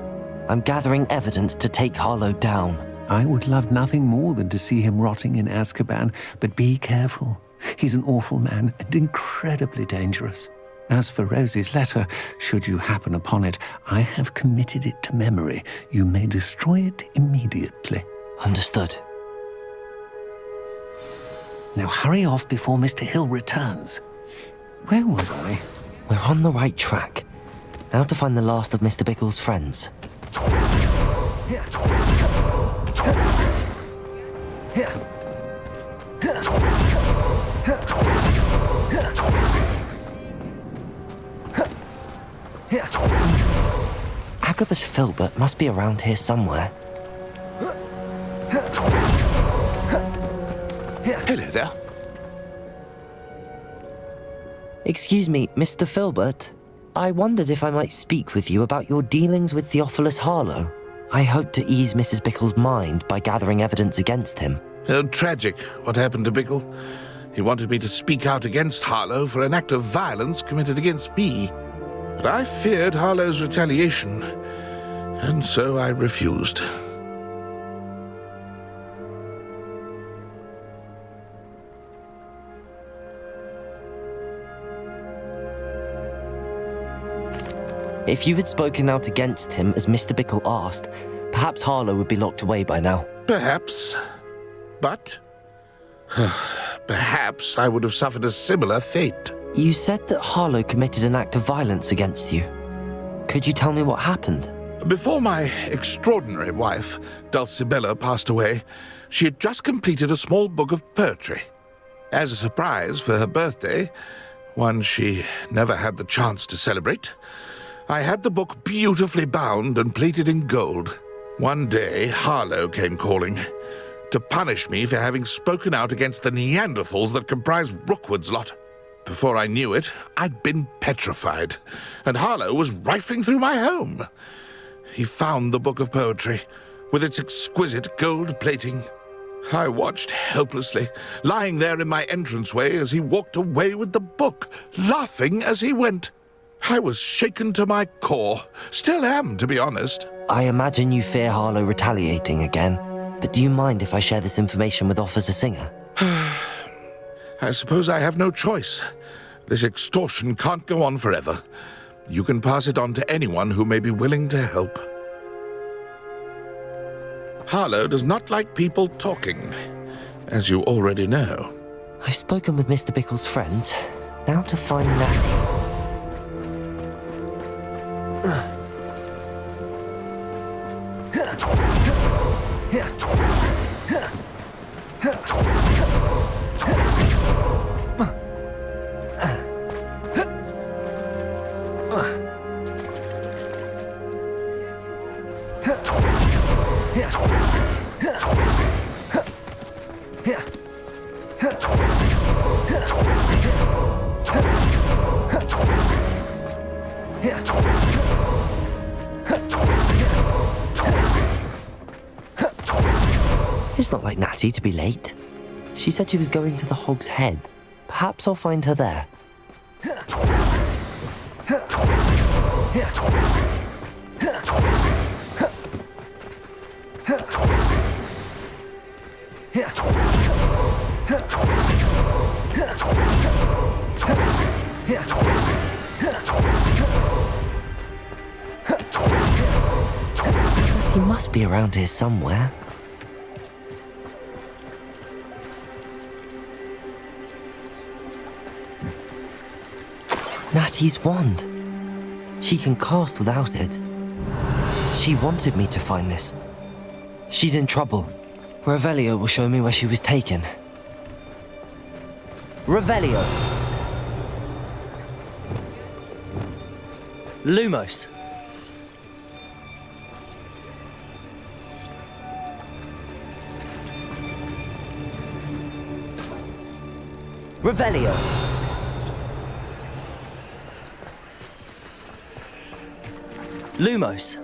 I'm gathering evidence to take Harlow down. I would love nothing more than to see him rotting in Azkaban, but be careful. He's an awful man and incredibly dangerous. As for Rosie's letter, should you happen upon it, I have committed it to memory. You may destroy it immediately. Understood. Now hurry off before Mr. Hill returns. Where was I? We're on the right track. Now to find the last of Mr. Bickle's friends. Agabus Filbert must be around here somewhere. Hello there. Excuse me, Mr. Filbert. I wondered if I might speak with you about your dealings with Theophilus Harlow. I hope to ease Mrs. Bickle's mind by gathering evidence against him. Oh, tragic what happened to Bickle. He wanted me to speak out against Harlow for an act of violence committed against me. But I feared Harlow's retaliation, and so I refused. If you had spoken out against him as Mr. Bickle asked, perhaps Harlow would be locked away by now. Perhaps. But perhaps I would have suffered a similar fate. You said that Harlow committed an act of violence against you. Could you tell me what happened? Before my extraordinary wife, Dulcibella, passed away, she had just completed a small book of poetry. As a surprise for her birthday, one she never had the chance to celebrate, I had the book beautifully bound and plated in gold. One day, Harlow came calling to punish me for having spoken out against the Neanderthals that comprise Rookwood's lot. Before I knew it, I'd been petrified, and Harlow was rifling through my home. He found the book of poetry, with its exquisite gold plating. I watched helplessly, lying there in my entranceway as he walked away with the book, laughing as he went. I was shaken to my core. Still am, to be honest. I imagine you fear Harlow retaliating again, but do you mind if I share this information with Officer Singer? I suppose I have no choice. This extortion can't go on forever. You can pass it on to anyone who may be willing to help. Harlow does not like people talking, as you already know. I've spoken with Mr. Bickle's friends. Now to find Natty. It's not like Natty to be late. She said she was going to the Hog's Head. Perhaps I'll find her there. must be around here somewhere. Natty's wand. She can cast without it. She wanted me to find this. She's in trouble. Revelio will show me where she was taken. Revelio! Lumos! Revelio! Lumos!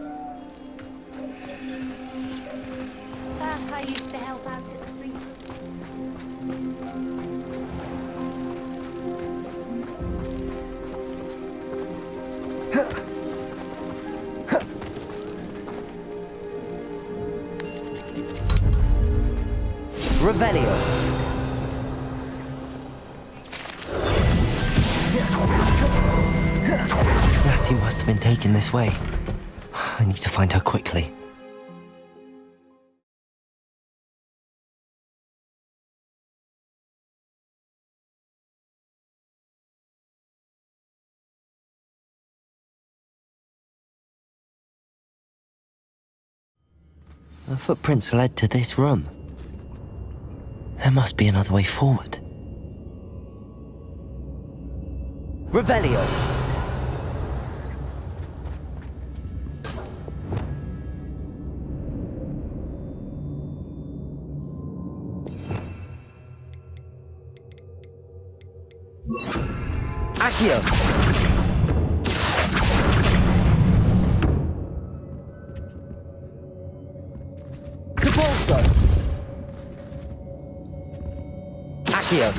I used to help out at the free. Revelio! Natty must have been taken this way. I need to find her quickly. The footprints led to this room. There must be another way forward. Revelio! Accio! Depulso! Accio!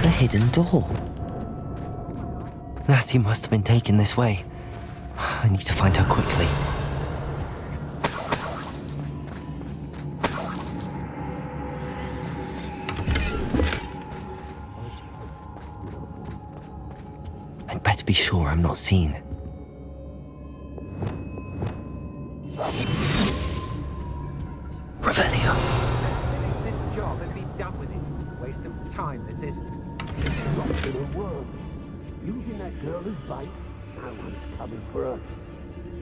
The hidden door. Natty must have been taken this way. I need to find her quickly. I'd better be sure I'm not seen. Revelio. This job and be done with it. Waste of time, this is. It's lost in a world. Using that girl as bait, no one's coming for her.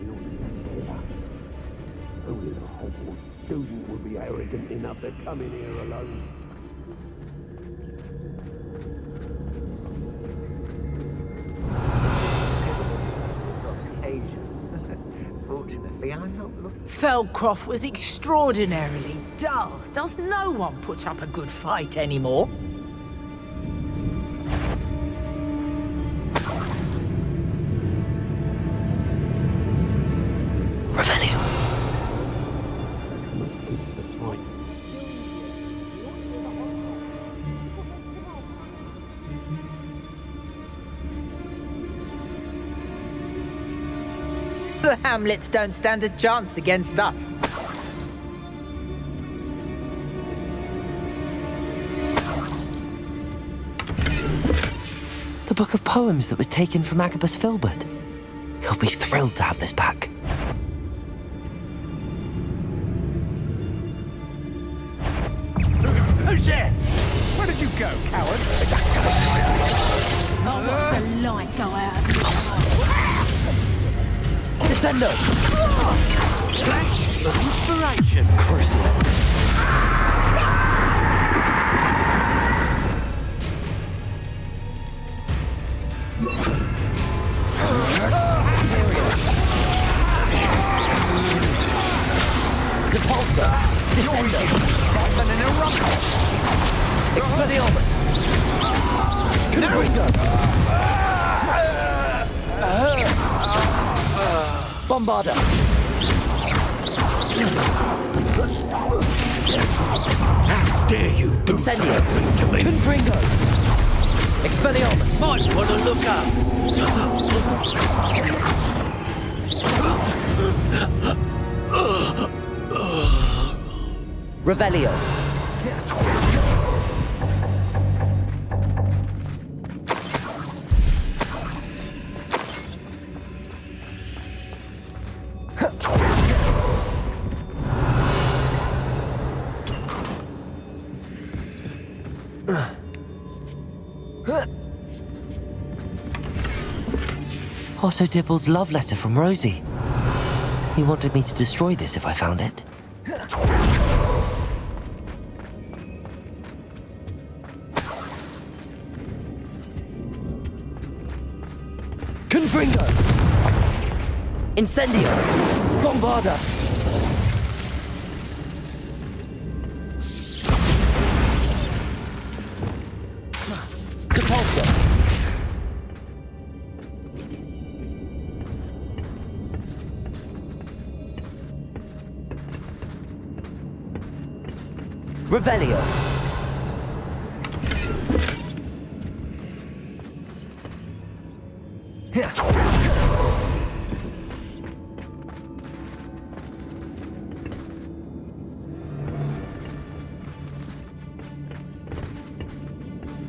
In order to save her. Only the Hogwarts student would be arrogant enough to come in here alone. Fortunately, I'm not looking. Feldcroft was extraordinarily dull. Does no one put up a good fight anymore? Revelio. The Hamlets don't stand a chance against us. The book of poems that was taken from Agabus Filbert. He'll be thrilled to have this back. Who's there? Where did you go, coward? I'll watch the light go out. Descendo! Flash of inspiration. Crucible. Depulso. Descendo. Expelliarmus. Conringo. Bombarda. How dare you do Incendio. something to me? Confringo. Expelliarmus. Might want to look up. Revelio. Otto Dibble's love letter from Rosie. He wanted me to destroy this if I found it. Confringo! Incendio! Bombarda! Depulso! Revelio.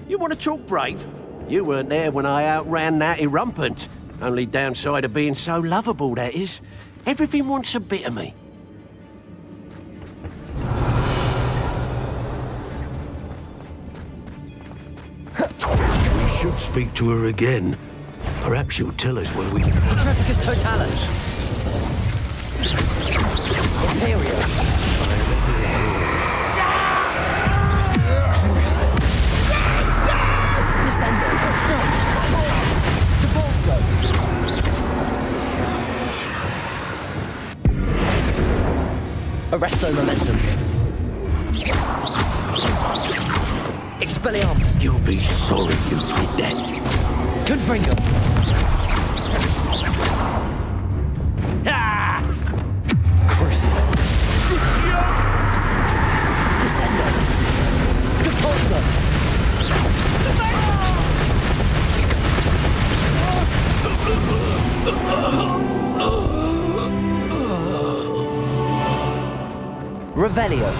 You want to talk brave? You weren't there when I outran that Erumpant. Only downside of being so lovable, that is. Everything wants a bit of me. We should speak to her again. Perhaps she'll tell us where we... Trepicus Totalis! Imperio! Descendo! Depulso! Arresto Momentum! Expelliarmus! You'll be sorry you did that. Confringo! Ah! Crucio! Descendo! Depulso! Revelio.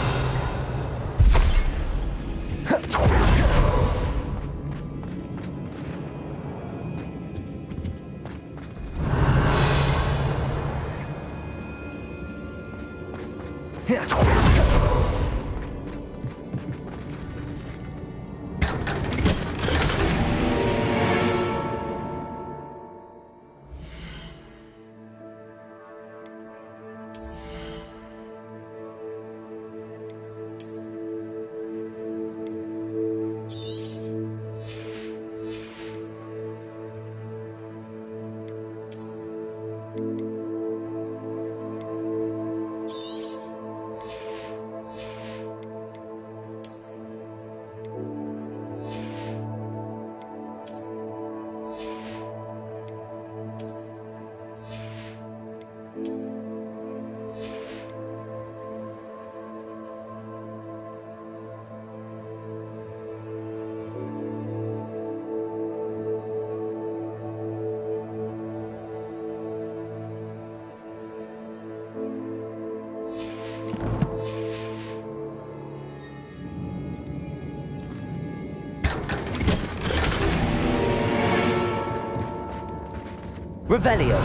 Revelio.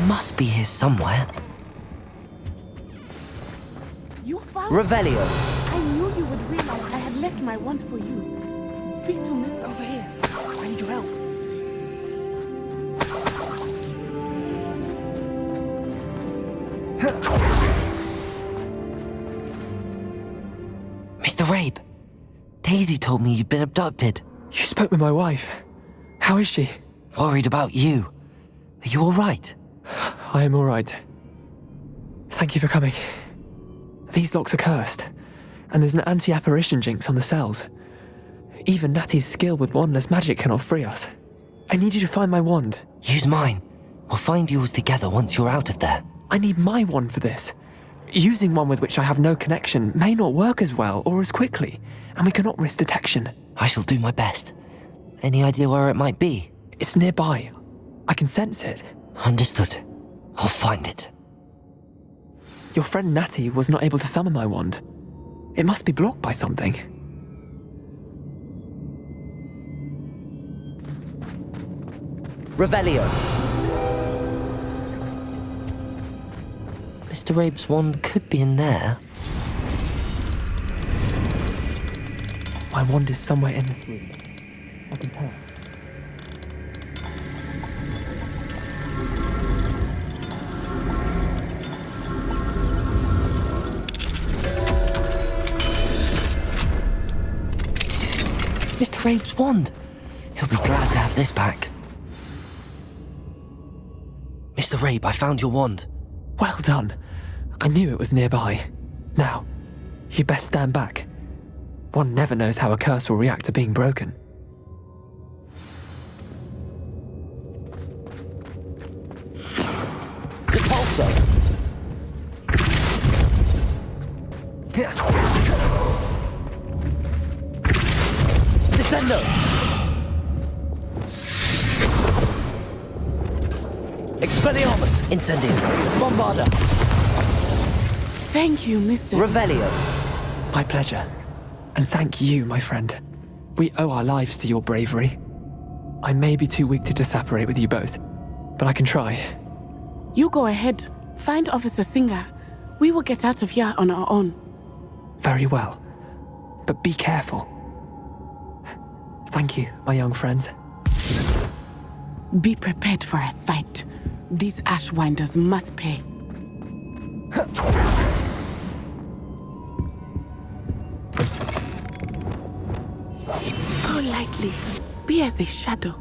Must be here somewhere. You found Revelio. I knew you would realize I had left my wand for you. Speak to Mr. over here. I need your help. Mr. Rabe, Daisy told me you'd been abducted. You spoke with my wife. How is she? Worried about you. Are you all right? I am all right. Thank you for coming. These locks are cursed, and there's an anti-apparition jinx on the cells. Even Natty's skill with wandless magic cannot free us. I need you to find my wand. Use mine. We'll find yours together once you're out of there. I need my wand for this. Using one with which I have no connection may not work as well or as quickly, and we cannot risk detection. I shall do my best. Any idea where it might be? It's nearby. I can sense it. Understood. I'll find it. Your friend Natty was not able to summon my wand. It must be blocked by something. Revelio. Mr. Rabe's wand could be in there. My wand is somewhere in this room. I can tell. Mr. Rabe's wand. He'll be glad to have this back. Mr. Rabe, I found your wand. Well done. I knew it was nearby. Now, you best stand back. One never knows how a curse will react to being broken. Depulso! Descendo! Expelliarmus! Incendio! Bombarda! Thank you, Mr. Revelio! My pleasure. And thank you, my friend. We owe our lives to your bravery. I may be too weak to disapparate with you both, but I can try. You go ahead. Find Officer Singer. We will get out of here on our own. Very well. But be careful. Thank you, my young friends. Be prepared for a fight. These Ashwinders must pay. Go lightly. Be as a shadow.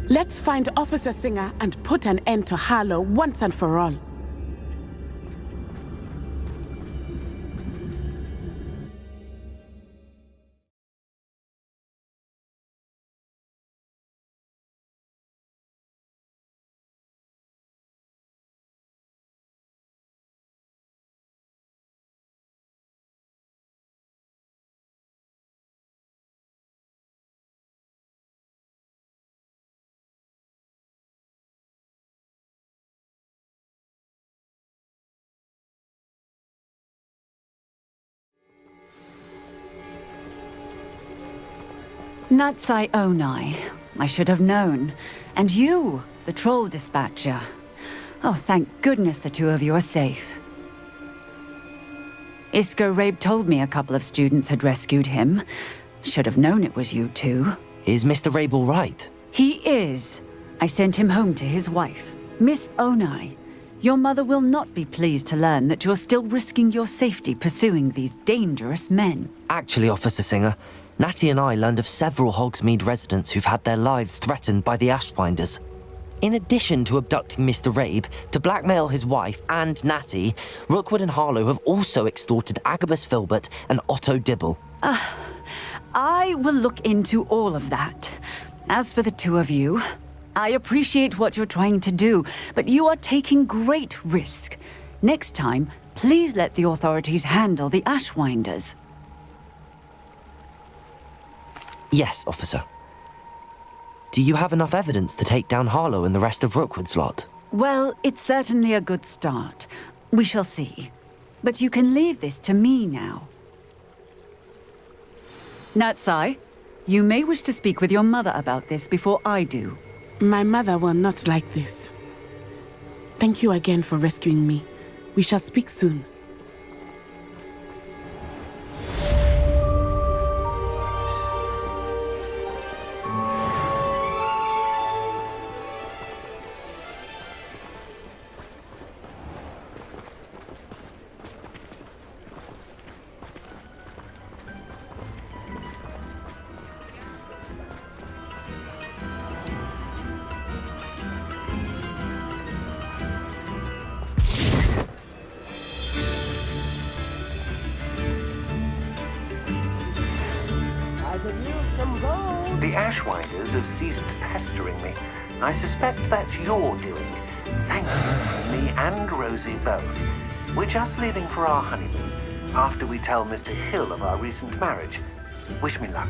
Let's find Officer Singer and put an end to Harlow once and for all. Natsai Onai. I should have known. And you, the troll dispatcher. Oh, thank goodness the two of you are safe. Isco Rabe told me a couple of students had rescued him. Should have known it was you two. Is Mr. Rabe all right? He is. I sent him home to his wife. Miss Onai, your mother will not be pleased to learn that you're still risking your safety pursuing these dangerous men. Actually, Officer Singer, Natty and I learned of several Hogsmeade residents who've had their lives threatened by the Ashwinders. In addition to abducting Mr. Rabe to blackmail his wife and Natty, Rookwood and Harlow have also extorted Agabus Filbert and Otto Dibble. I will look into all of that. As for the two of you, I appreciate what you're trying to do, but you are taking great risk. Next time, please let the authorities handle the Ashwinders. Yes, officer. Do you have enough evidence to take down Harlow and the rest of Rookwood's lot? Well, it's certainly a good start. We shall see. But you can leave this to me now. Natsai, you may wish to speak with your mother about this before I do. My mother will not like this. Thank you again for rescuing me. We shall speak soon. The Ashwinders have ceased pestering me. I suspect that's your doing. Thank you, me and Rosie both. We're just leaving for our honeymoon, after we tell Mr. Hill of our recent marriage. Wish me luck.